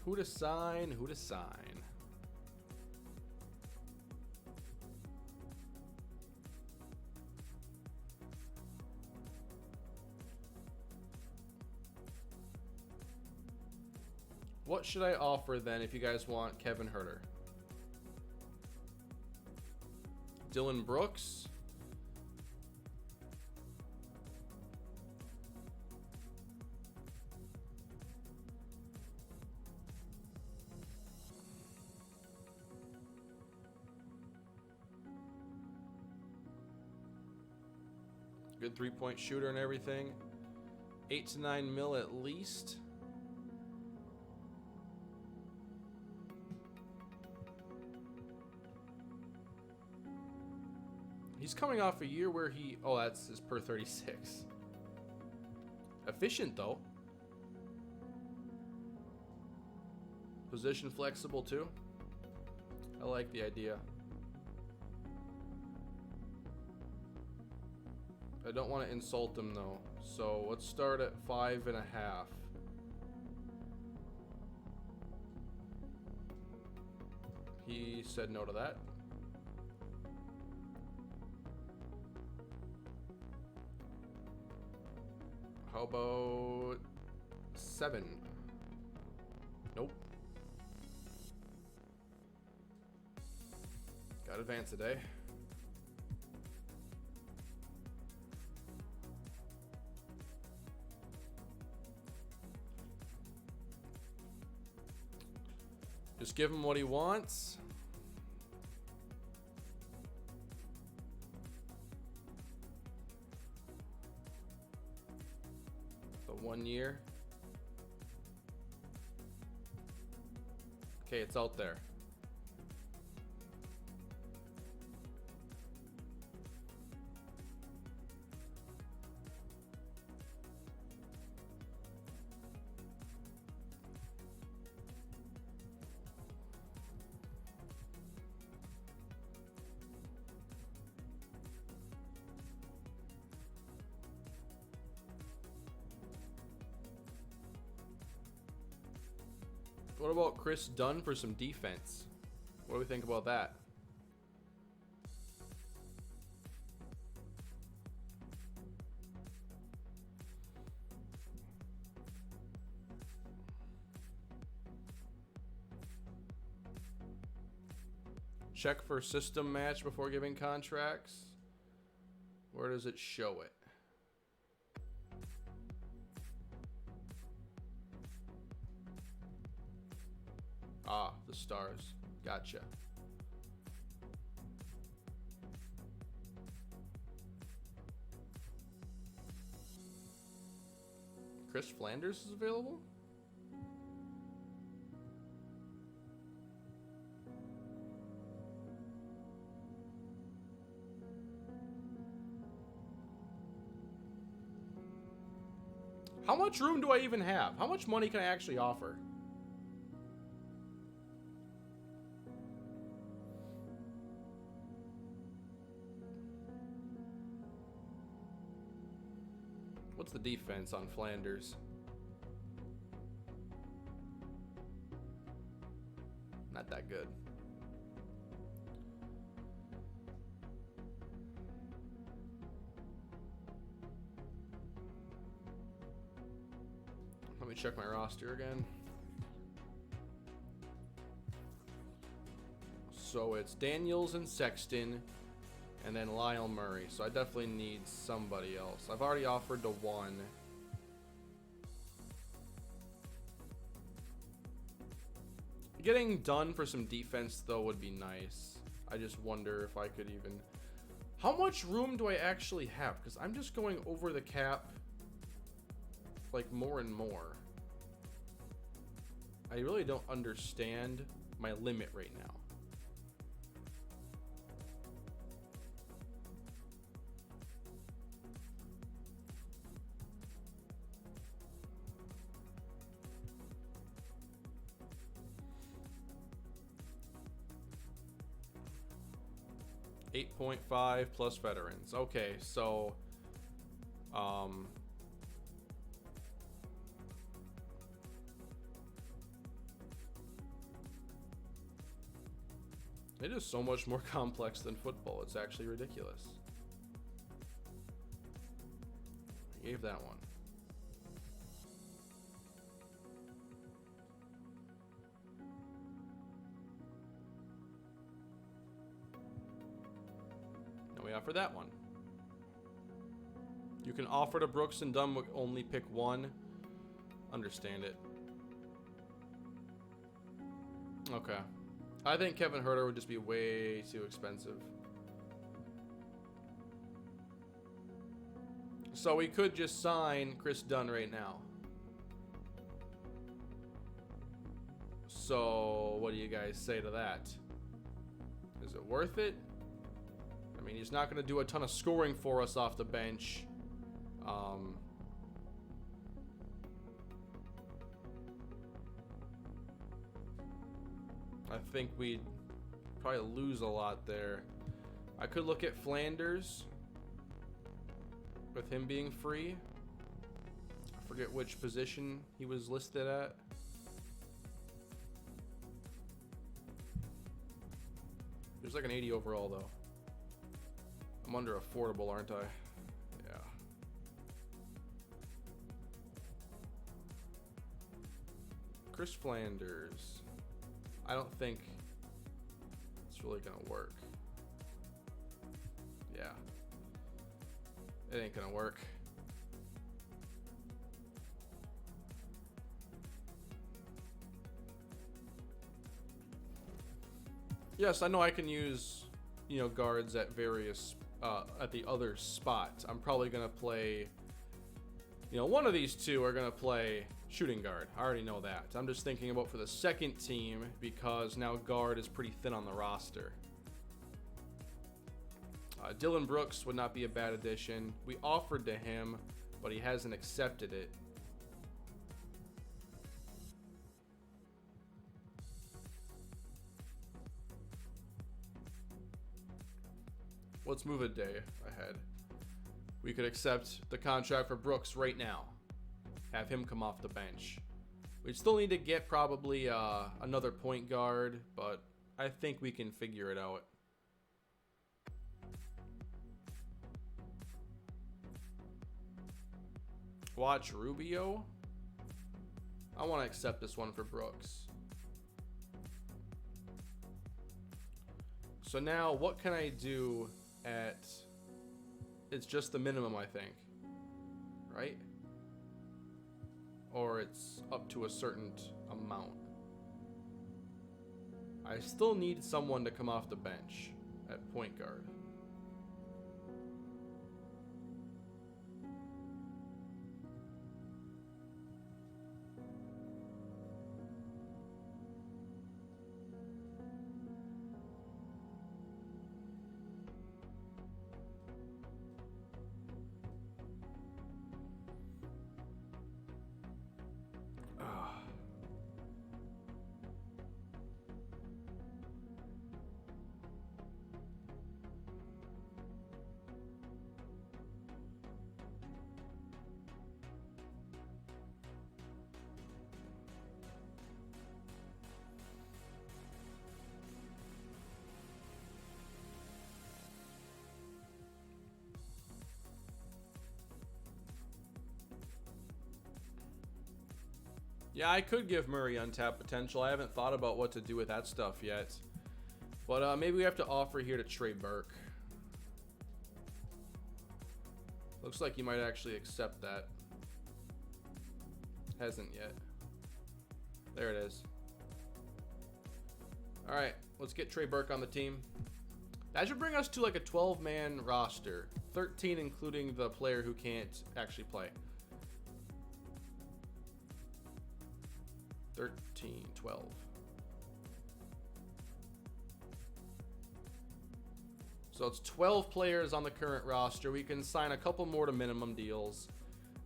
Who to sign? Who to sign? What should I offer then if you guys want Kevin Herter? Dylan Brooks? Good three-point shooter and everything. 8 to 9 mil at least. He's coming off a year where he... Oh, that's his per 36. Efficient, though. Position flexible, too. I like the idea. I don't want to insult him, though. So let's start at 5.5. He said no to that. How about 7? Nope. Got advance today. Just give him what he wants. The 1 year. Okay, it's out there. What about Chris Dunn for some defense? What do we think about that? Check for system match before giving contracts. Where does it show it? Ah, the stars. Gotcha. Chris Flanders is available? How much much room do I even have? How much money can I actually offer? What's the defense on Flanders? Not that good. Let me check my roster again. So it's Daniels and Sexton, and then Lyle Murray. So I definitely need somebody else. I've already offered to one. Getting done for some defense, though, would be nice. I just wonder if I could even... How much room do I actually have? Because I'm just going over the cap, like, more and more. I really don't understand my limit right now. $8.5 plus veterans. Okay, so it is so much more complex than football. It's actually ridiculous. I gave that one. We offer that one. You can offer to Brooks and Dunn, but only pick one. Understand it. Okay. I think Kevin Herter would just be way too expensive. So we could just sign Chris Dunn right now. So what do you guys say to that? Is it worth it? I mean, he's not going to do a ton of scoring for us off the bench. I think we'd probably lose a lot there. I could look at Flanders with him being free. I forget which position he was listed at. There's like an 80 overall, though. I'm under affordable, aren't I? Yeah. Chris Flanders. I don't think it's really gonna work. Yeah. It ain't gonna work. Yes, I know I can use, you know, guards at various at the other spot. I'm probably gonna play, you know, one of these two are gonna play shooting guard. I already know that. I'm just thinking about for the second team because now guard is pretty thin on the roster. Dylan Brooks would not be a bad addition. We offered to him, but he hasn't accepted it. Let's move a day ahead. We could accept the contract for Brooks right now. Have him come off the bench. We'd still need to get probably another point guard, but I think we can figure it out. Watch Rubio. I want to accept this one for Brooks. So now what can I do at... It's just the minimum, I think. Right? Or it's up to a certain amount. I still need someone to come off the bench at point guard. Yeah, I could give Murray untapped potential. I haven't thought about what to do with that stuff yet. But maybe we have to offer here to Trey Burke. Looks like he might actually accept that. Hasn't yet. There it is. All right, let's get Trey Burke on the team. That should bring us to like a 12-man roster. 13 including the player who can't actually play. 13, 12. So it's 12 players on the current roster. We can sign a couple more to minimum deals.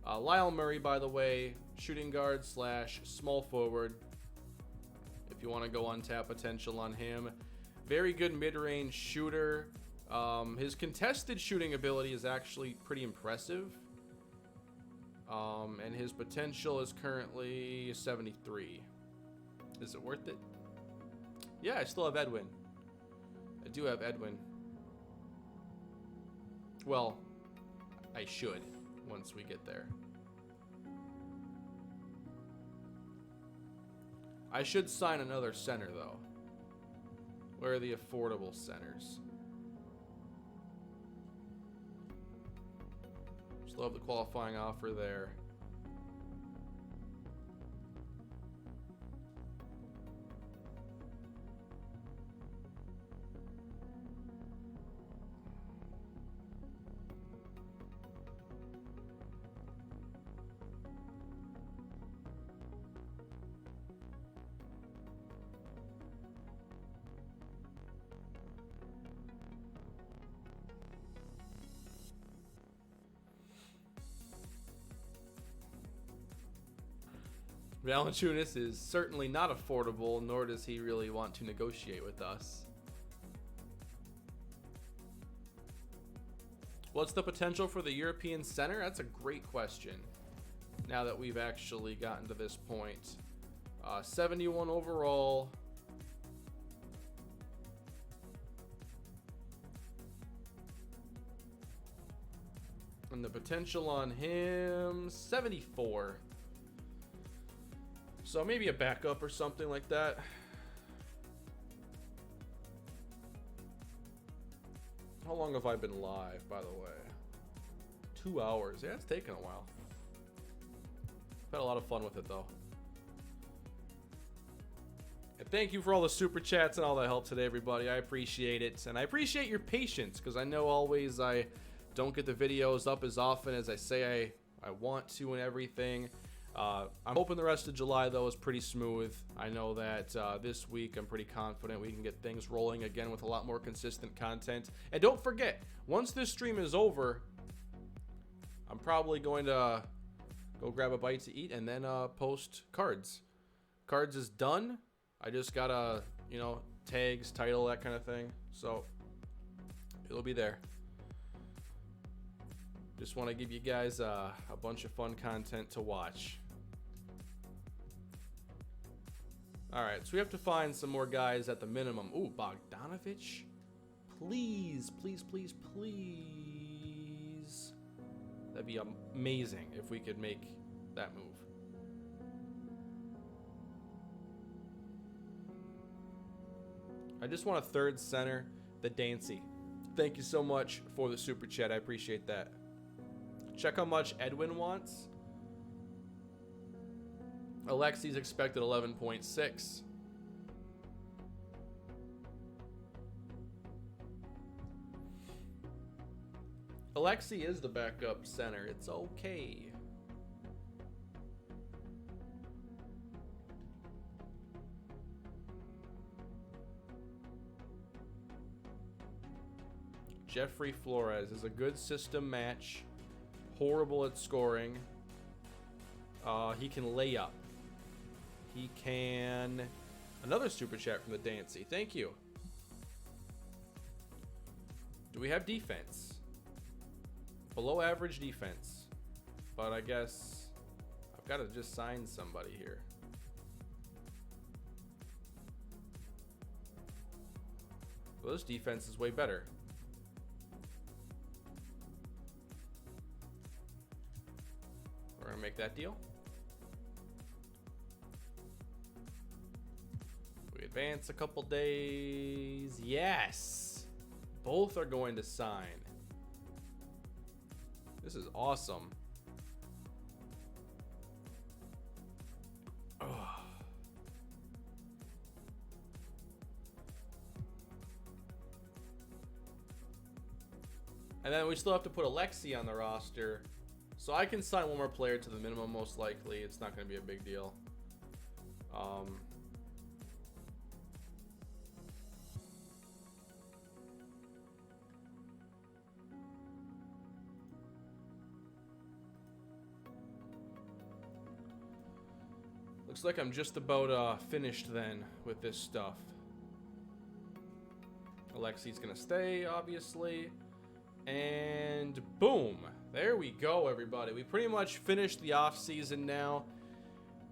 Lyle Murray, by the way, shooting guard / small forward. If you want to go untap potential on him. Very good mid-range shooter. His contested shooting ability is actually pretty impressive. And his potential is currently 73. Is it worth it? Yeah, I still have Edwin. I do have Edwin. Well, I should once we get there. I should sign another center, though. Where are the affordable centers? Still have the qualifying offer there. Valanciunas is certainly not affordable, nor does he really want to negotiate with us. What's the potential for the European center? That's a great question. Now that we've actually gotten to this point. 71 overall. And the potential on him, 74. So maybe a backup or something like that. How long have I been live, by the way? 2 hours. Yeah, it's taken a while. I've had a lot of fun with it, though. And thank you for all the super chats and all the help today, everybody. I appreciate it. And I appreciate your patience, because I know always I don't get the videos up as often as I say I want to and everything. I'm hoping the rest of July, though, is pretty smooth. I know that this week I'm pretty confident we can get things rolling again with a lot more consistent content. And don't forget, once this stream is over, I'm probably going to go grab a bite to eat and then post cards. Cards is done. I just gotta, tags, title, that kind of thing. So it'll be there. Just want to give you guys a bunch of fun content to watch. All right, so we have to find some more guys at the minimum. Ooh, Bogdanovich. Please, please, please, please. That'd be amazing if we could make that move. I just want a third center, the Dancy. Thank you so much for the super chat. I appreciate that. Check how much Edwin wants. Alexi's expected 11.6. Alexi is the backup center. It's okay. Jeffrey Flores is a good system match. Horrible at scoring. He can lay up. He can... Another super chat from the Dancy. Thank you. Do we have defense? Below average defense. But I guess I've got to just sign somebody here. Well, this defense is way better. We're going to make that deal. advance a couple days. Yes. Both are going to sign. This is awesome. Ugh. And then we still have to put Alexi on the roster. So I can sign one more player to the minimum, most likely. It's not going to be a big deal. Looks like I'm just about finished then with this stuff. Alexi's going to stay, obviously. And boom. There we go, everybody. We pretty much finished the off season now.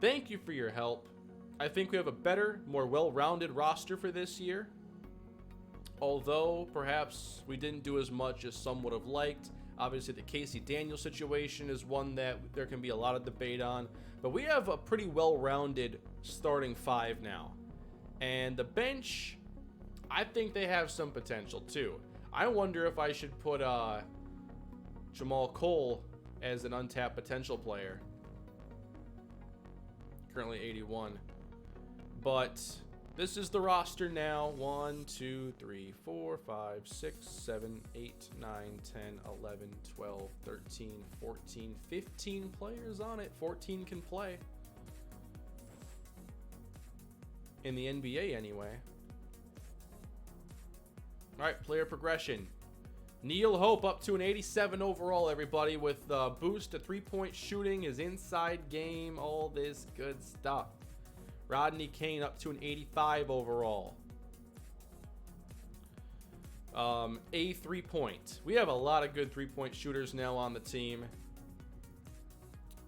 Thank you for your help. I think we have a better, more well-rounded roster for this year. Although, perhaps we didn't do as much as some would have liked. Obviously, the Casey Daniels situation is one that there can be a lot of debate on. But we have a pretty well-rounded starting five now. And the bench, I think they have some potential too. I wonder if I should put Jamal Cole as an untapped potential player. Currently 81. But this is the roster now. 1, 2, 3, 4, 5, 6, 7, 8, 9, 10, 11, 12, 13, 14, 15 players on it. 14 can play. In the NBA anyway. Alright, player progression. Neil Hope up to an 87 overall, everybody, with boost to three-point shooting, his inside game, all this good stuff. Rodney Kane up to an 85 overall. A three-point. We have a lot of good three-point shooters now on the team.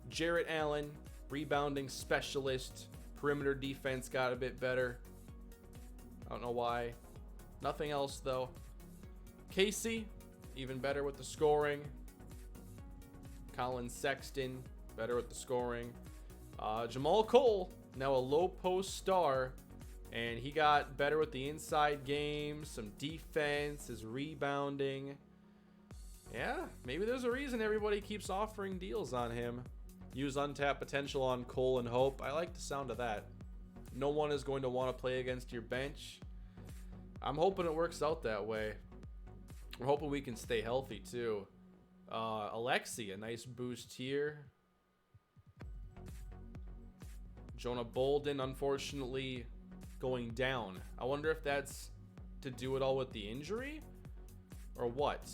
Jarrett Allen, rebounding specialist. Perimeter defense got a bit better. I don't know why. Nothing else, though. Casey, even better with the scoring. Colin Sexton, better with the scoring. Jamal Cole, now a low post star. And he got better with the inside game, some defense, his rebounding. Yeah, maybe there's a reason everybody keeps offering deals on him. Use untapped potential on Cole and Hope. I like the sound of that. No one is going to want to play against your bench. I'm hoping it works out that way. We're hoping we can stay healthy too. Alexi, a nice boost here. Jonah Bolden, unfortunately, going down. I wonder if that's to do it all with the injury or what?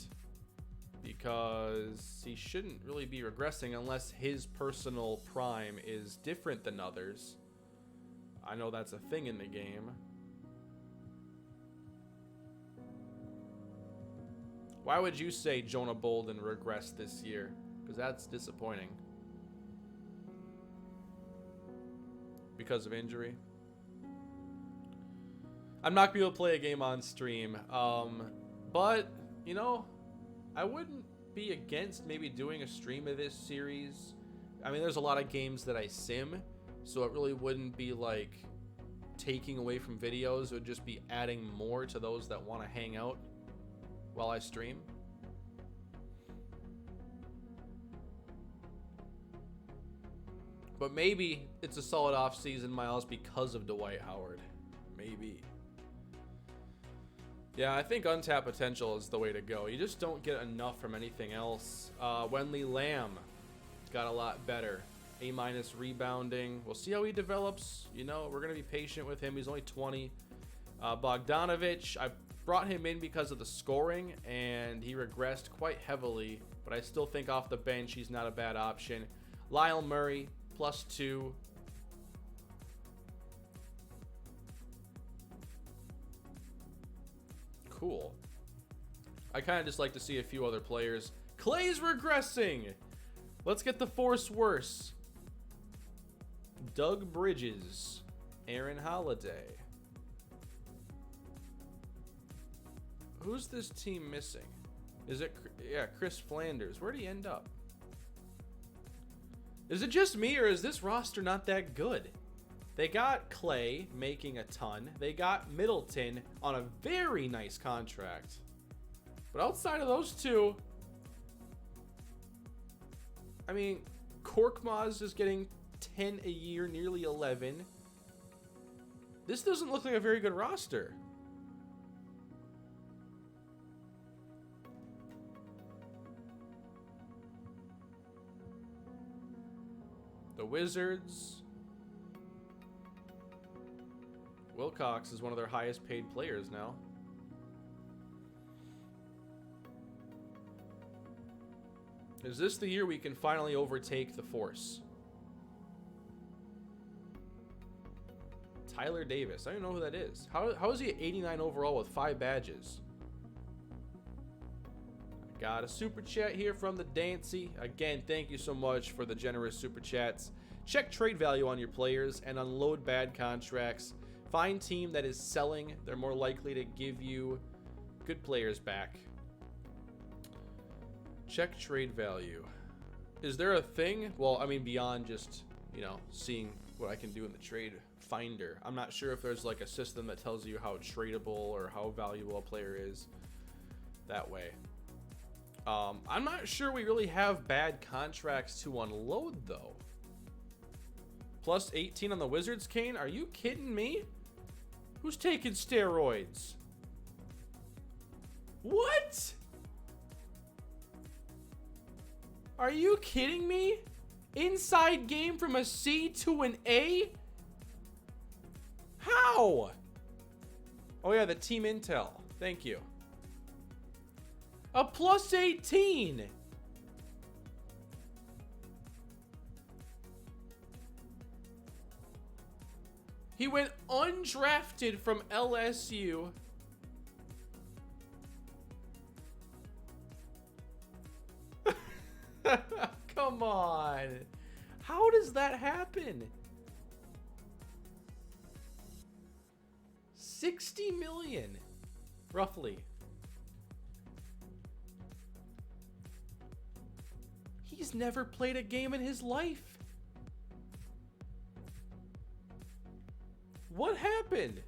Because he shouldn't really be regressing unless his personal prime is different than others. I know that's a thing in the game. Why would you say Jonah Bolden regressed this year? Because that's disappointing. Because of injury. I'm not going to be able to play a game on stream. But, you know, I wouldn't be against maybe doing a stream of this series. I mean, there's a lot of games that I sim, so it really wouldn't be like taking away from videos. It would just be adding more to those that want to hang out while I stream. But maybe it's a solid off-season, Miles, because of Dwight Howard. Maybe. Yeah, I think untapped potential is the way to go. You just don't get enough from anything else. Wenley Lamb got a lot better. A- rebounding. We'll see how he develops. You know, we're going to be patient with him. He's only 20. Bogdanovich, I brought him in because of the scoring, and he regressed quite heavily. But I still think off the bench, he's not a bad option. Lyle Murray, +2. Cool. I kind of just like to see a few other players. Clay's regressing. Let's get the force worse. Doug Bridges. Aaron Holiday. Who's this team missing? Is it, yeah, Chris Flanders. Where'd he end up? Is it just me, or is this roster not that good? They got Clay making a ton. They got Middleton on a very nice contract. But outside of those two, I mean, Korkmaz is getting 10 a year, nearly 11. This doesn't look like a very good roster. The Wizards. Wilcox is one of their highest paid players now. Is this the year we can finally overtake the Force? Tyler Davis. I don't know who that is. How is he at 89 overall with 5 badges? Got a super chat here from the Dancy. Again, thank you so much for the generous super chats. Check trade value on your players and unload bad contracts. Find team that is selling. They're more likely to give you good players back. Check trade value. Is there a thing? Well, I mean, beyond just, you know, seeing what I can do in the trade finder. I'm not sure if there's like a system that tells you how tradable or how valuable a player is that way. I'm not sure we really have bad contracts to unload though. Plus 18 on the Wizards, Kane? Are you kidding me? Who's taking steroids? What? Are you kidding me? Inside game from a C to an A? How? Oh yeah, the team intel. Thank you. A plus 18. He went undrafted from LSU. Come on. How does that happen? 60 million, roughly. He's never played a game in his life. What happened?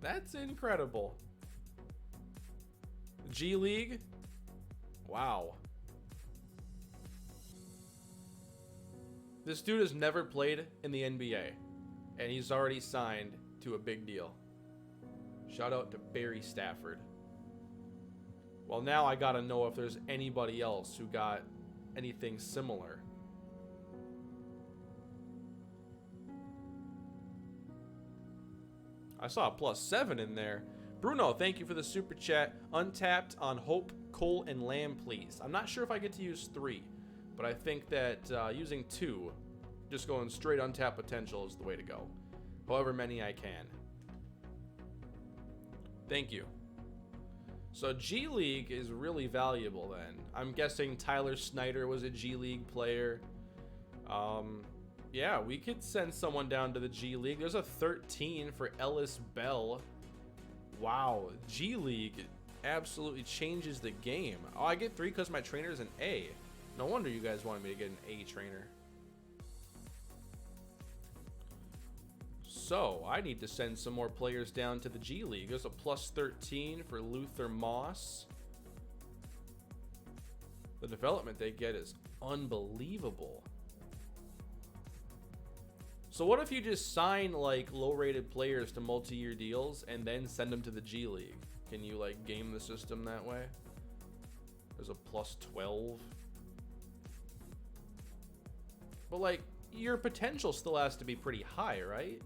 That's incredible. G League? Wow. This dude has never played in the NBA, and he's already signed to a big deal. Shout out to Barry Stafford. Well, now I gotta know if there's anybody else who got anything similar. I saw a +7 in there. Bruno, thank you for the super chat. Untapped on Hope, Cole, and Lamb, please. I'm not sure if I get to use 3, but I think that using 2, just going straight untapped potential is the way to go. However many I can. Thank you. So G League is really valuable then. I'm guessing Tyler Snyder was a G League player. Yeah, we could send someone down to the G League. There's a 13 for Ellis Bell. Wow, G League absolutely changes the game. Oh, I get 3 because my trainer's an A. No wonder you guys wanted me to get an A trainer. So, I need to send some more players down to the G League. There's a +13 for Luther Moss. The development they get is unbelievable. So what if you just sign like low-rated players to multi-year deals and then send them to the G League? Can you like game the system that way? There's a +12. But like your potential still has to be pretty high, right?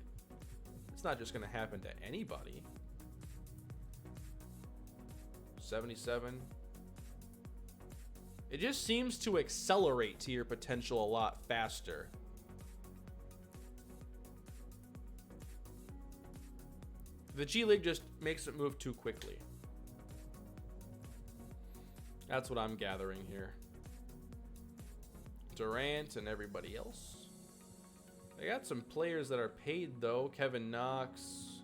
It's not just gonna happen to anybody. 77. It just seems to accelerate to your potential a lot faster. The G League just makes it move too quickly. That's what I'm gathering here. Durant and everybody else. They got some players that are paid though. Kevin Knox,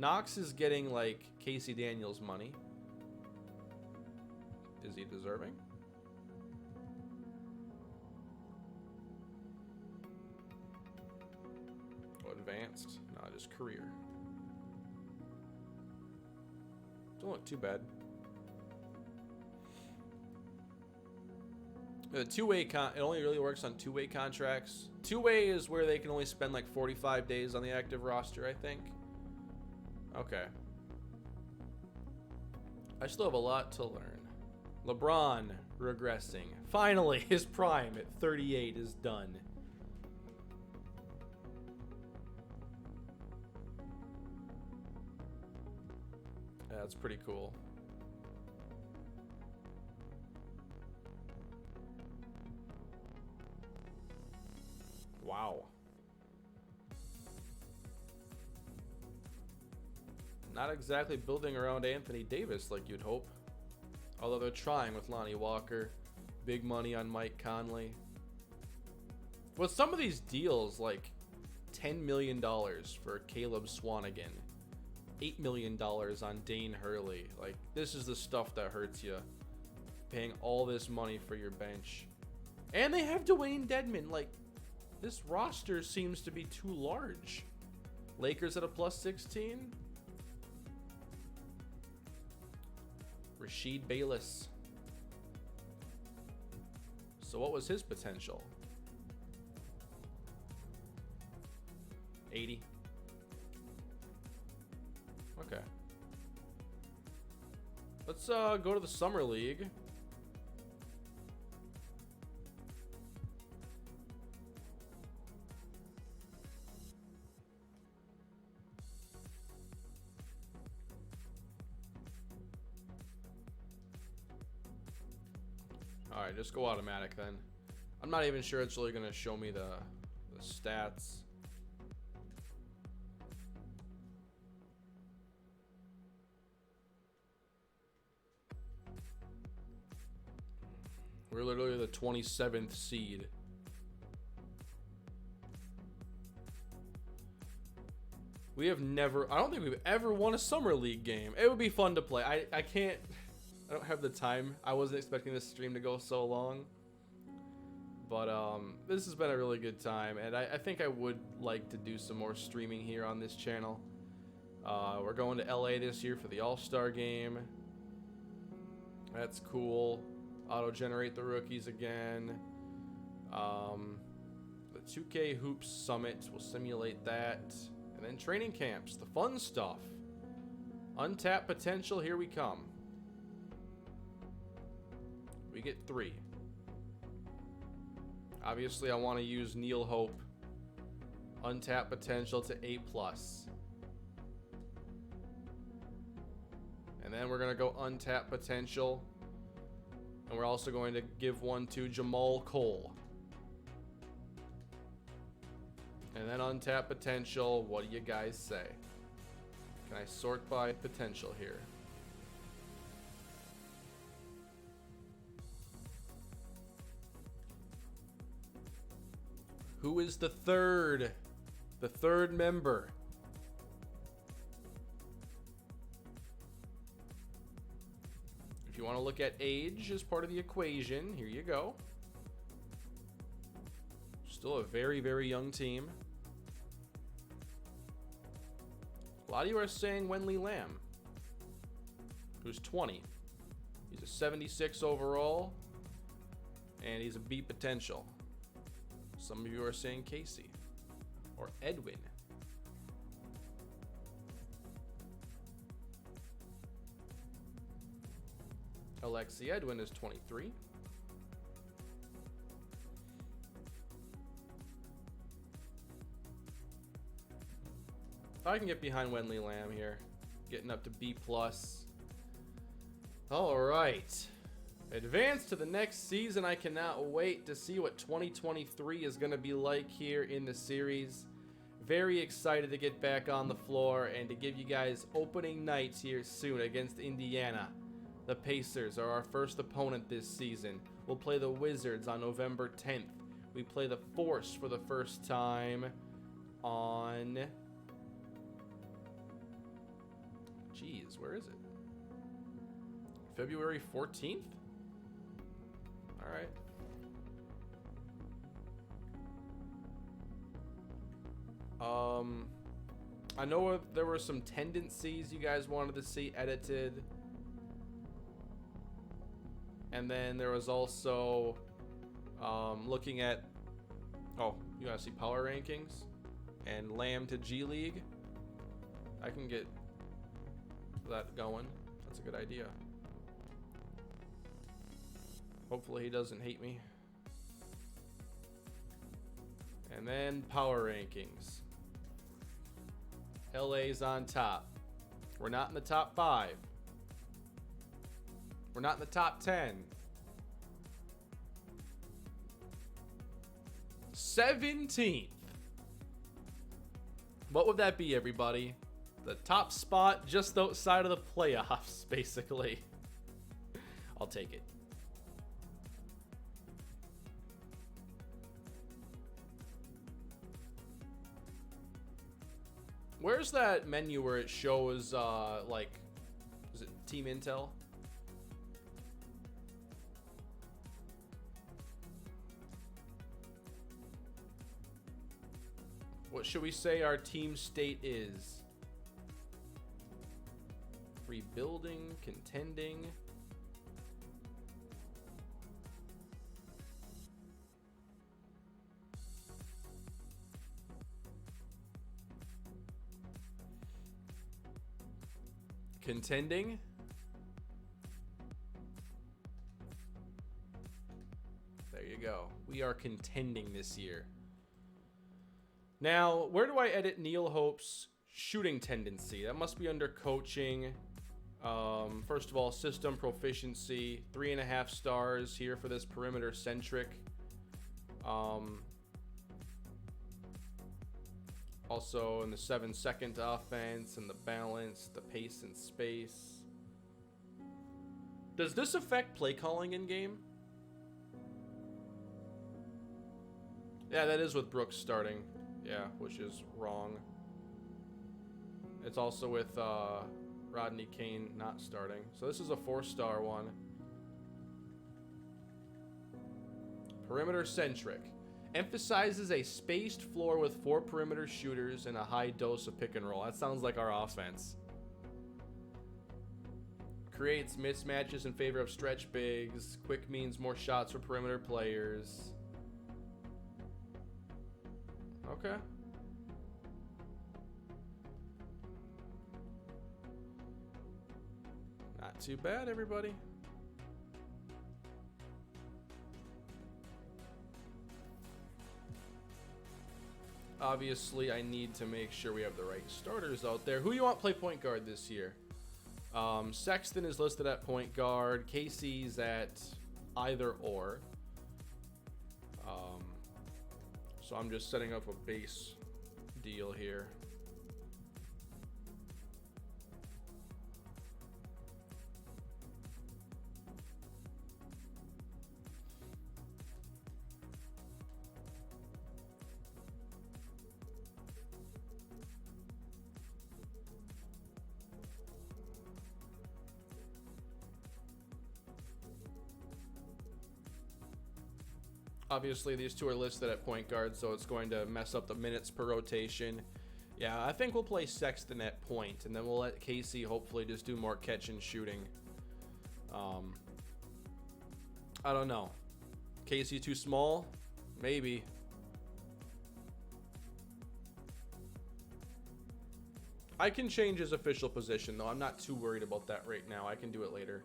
Knox is getting like Casey Daniels money. Is he deserving? Oh, advanced? No, just career. Don't look too bad. The two-way it only really works on two-way contracts. Two-way is where they can only spend like 45 days on the active roster, I think. Okay. I still have a lot to learn. LeBron regressing. Finally, his prime at 38 is done. That's pretty cool. Wow. Not exactly building around Anthony Davis like you'd hope. Although they're trying with Lonnie Walker. Big money on Mike Conley. With some of these deals, like $10 million for Caleb Swanigan. $8 million on Dane Hurley. Like, this is the stuff that hurts you. Paying all this money for your bench. And they have Dwayne Dedmon. Like, this roster seems to be too large. Lakers at a plus 16. Rasheed Bayless. So what was his potential? 80. Okay. Let's go to the Summer League. Alright, just go automatic then. I'm not even sure it's really going to show me the stats. We're literally the 27th seed. We have never, I don't think we've ever won a Summer League game. It would be fun to play. I can't, I don't have the time. I wasn't expecting this stream to go so long. But this has been a really good time. And I think I would like to do some more streaming here on this channel. We're going to LA this year for the All-Star game. That's cool. Auto-generate the rookies again. The 2K Hoops Summit will simulate that. And then training camps, the fun stuff. Untapped potential, here we come. We get 3. Obviously, I want to use Neil Hope. Untapped potential to A+. And then we're going to go untapped potential. And we're also going to give one to Jamal Cole. And then untapped potential. What do you guys say? Can I sort by potential here? Who is the third? The third member. If you want to look at age as part of the equation, here you go. Still a very, very young team. A lot of you are saying Wenley Lamb, who's 20. He's a 76 overall, and he's a B potential. Some of you are saying Casey or Edwin. Alexi Edwin is 23. I can get behind Wenley Lamb here, getting up to B+. All right. Advance to the next season. I cannot wait to see what 2023 is going to be like here in the series. Very excited to get back on the floor and to give you guys opening nights here soon against Indiana. The Pacers are our first opponent this season. We'll play the Wizards on November 10th. We play the Force for the first time on Jeez, where is it? February 14th? All right. I know there were some tendencies you guys wanted to see edited. And then there was also looking at, oh, you want to see power rankings and Lamb to G League. I can get that going. That's a good idea. Hopefully he doesn't hate me. And then power rankings. LA's on top. We're not in the top 5. We're not in the top 10. 17th. What would that be, everybody? The top spot just outside of the playoffs, basically. I'll take it. Where's that menu where it shows, like, is it Team Intel? What should we say our team state is? Rebuilding, contending. Contending. There you go. We are contending this year. Now, where do I edit Neil Hope's shooting tendency? That must be under coaching. First of all, system proficiency, 3.5 stars here for this perimeter centric. Also in the 7-second offense and the balance, the pace and space. Does this affect play calling in game? Yeah, that is with Brooks starting. Yeah, which is wrong. It's also with Rodney Kane not starting. So this is a 4-star one. Perimeter centric. Emphasizes a spaced floor with 4 perimeter shooters and a high dose of pick and roll. That sounds like our offense. Creates mismatches in favor of stretch bigs. Quick means more shots for perimeter players. Okay. Not too bad, everybody. Obviously, I need to make sure we have the right starters out there. Who you want play point guard this year? Sexton is listed at point guard. Casey's at either or. So I'm just setting up a base deal here. Obviously, these two are listed at point guard, so it's going to mess up the minutes per rotation. Yeah, I think we'll play Sexton at point, and then we'll let Casey hopefully just do more catch and shooting. I don't know. Casey too small? Maybe. I can change his official position, though. I'm not too worried about that right now. I can do it later.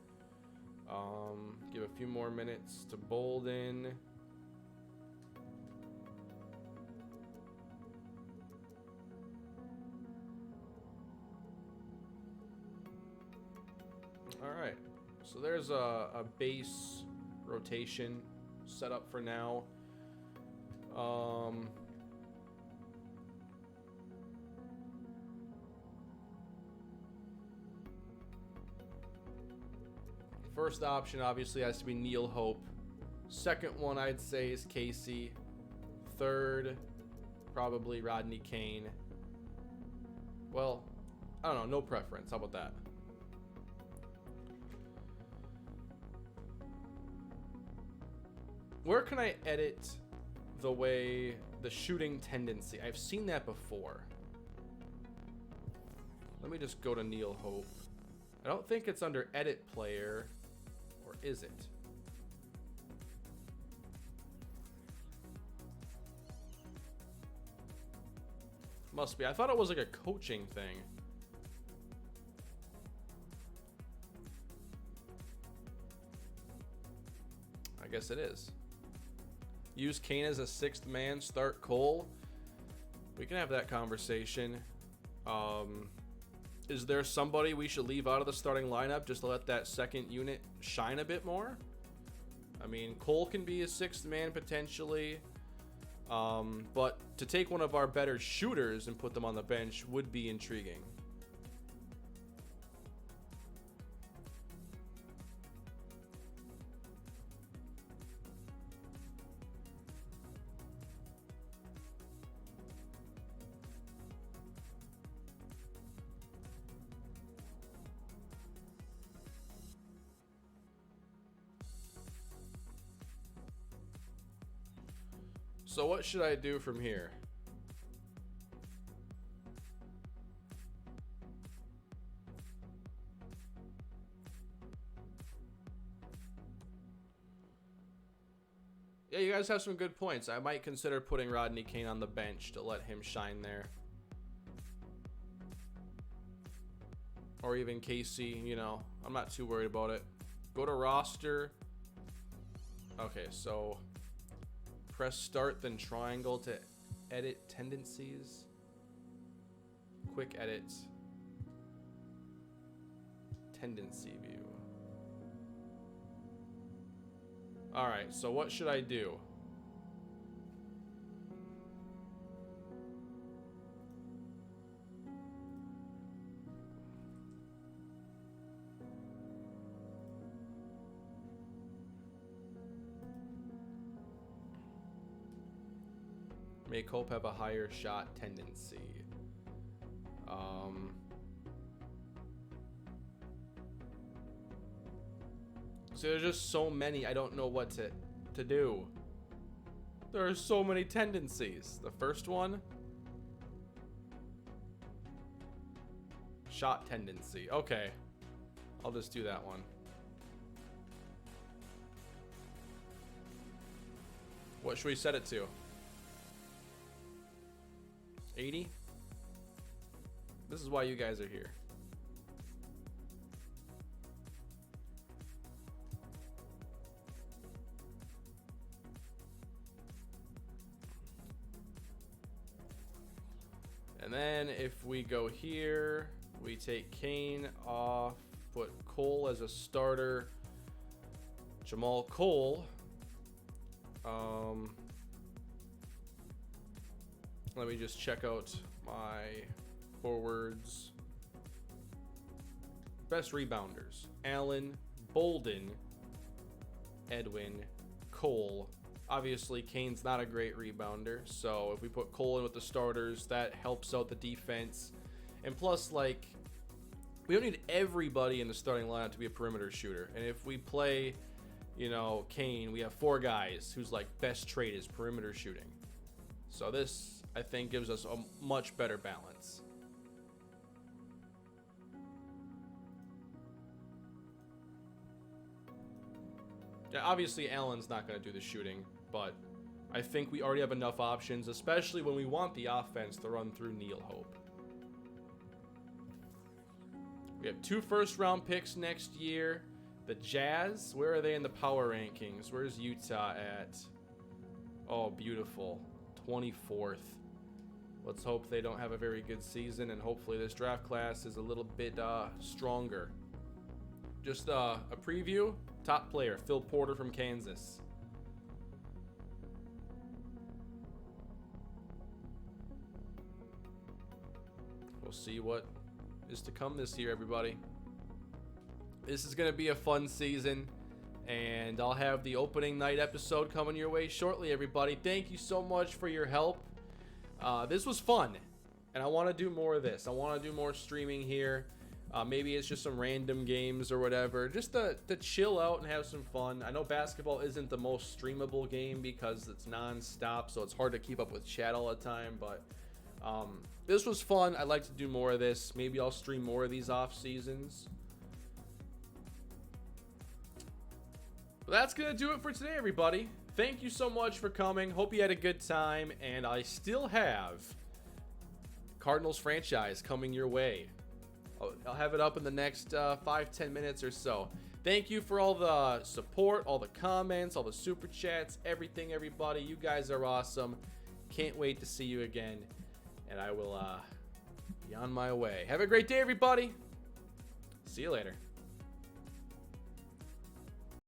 Give a few more minutes to Bolden. Alright, so there's a base rotation set up for now. First option obviously has to be Neil Hope. Second one I'd say is Casey. Third, probably Rodney Kane. Well, I don't know, no preference. How about that? Where can I edit the way the shooting tendency? I've seen that before. Let me just go to Neil Hope. I don't think it's under edit player, or is it? Must be. I thought it was like a coaching thing. I guess it is. Use Kane as a sixth man, start Cole. We can have that conversation. Is there somebody we should leave out of the starting lineup just to let that second unit shine a bit more? I mean, Cole can be a sixth man potentially. But to take one of our better shooters and put them on the bench would be intriguing. So what should I do from here? Yeah, you guys have some good points. I might consider putting Rodney Kane on the bench to let him shine there. Or even Casey, you know, I'm not too worried about it. Go to roster. Okay, so press start, then triangle to edit tendencies. Quick edit. Tendency view. All right, so what should I do? Make Hope have a higher shot tendency. So there's just so many, I don't know what to do. There are so many tendencies. The first one, shot tendency. Okay, I'll just do that one. What should we set it to? 80? This is why you guys are here. And then if we go here, we take Kane off, put Cole as a starter. Jamal Cole. Let me just check out my forwards. Best rebounders: Allen, Bolden, Edwin, Cole. Obviously, Kane's not a great rebounder, so if we put Cole in with the starters, that helps out the defense. And plus, like, we don't need everybody in the starting lineup to be a perimeter shooter. And if we play, you know, Kane, we have 4 guys whose like best trait is perimeter shooting. So this, I think, gives us a much better balance. Yeah, obviously Allen's not going to do the shooting, but I think we already have enough options, especially when we want the offense to run through Neil Hope. We have 2 first-round picks next year. The Jazz, where are they in the power rankings? Where's Utah at? Oh, beautiful. 24th. Let's hope they don't have a very good season, and hopefully this draft class is a little bit stronger. Just a preview. Top player, Phil Porter from Kansas. We'll see what is to come this year, everybody. This is going to be a fun season, and I'll have the opening night episode coming your way shortly, everybody. Thank you so much for your help. This was fun, and and I want to do more of this. I want to do more streaming here. Maybe it's just some random games or whatever, just to chill out and have some fun. I know basketball isn't the most streamable game because it's non-stop, so it's hard to keep up with chat all the time, but this was fun. I'd like to do more of this. Maybe I'll stream more of these off seasons. But that's gonna do it for today, everybody. Thank you so much for coming. Hope you had a good time, and I still have Cardinals franchise coming your way. I'll have it up in the next 5-10 minutes or so. Thank you for all the support, all the comments, all the super chats, everything, everybody. You guys are awesome. Can't wait to see you again, and I will be on my way. Have a great day, everybody. See you later.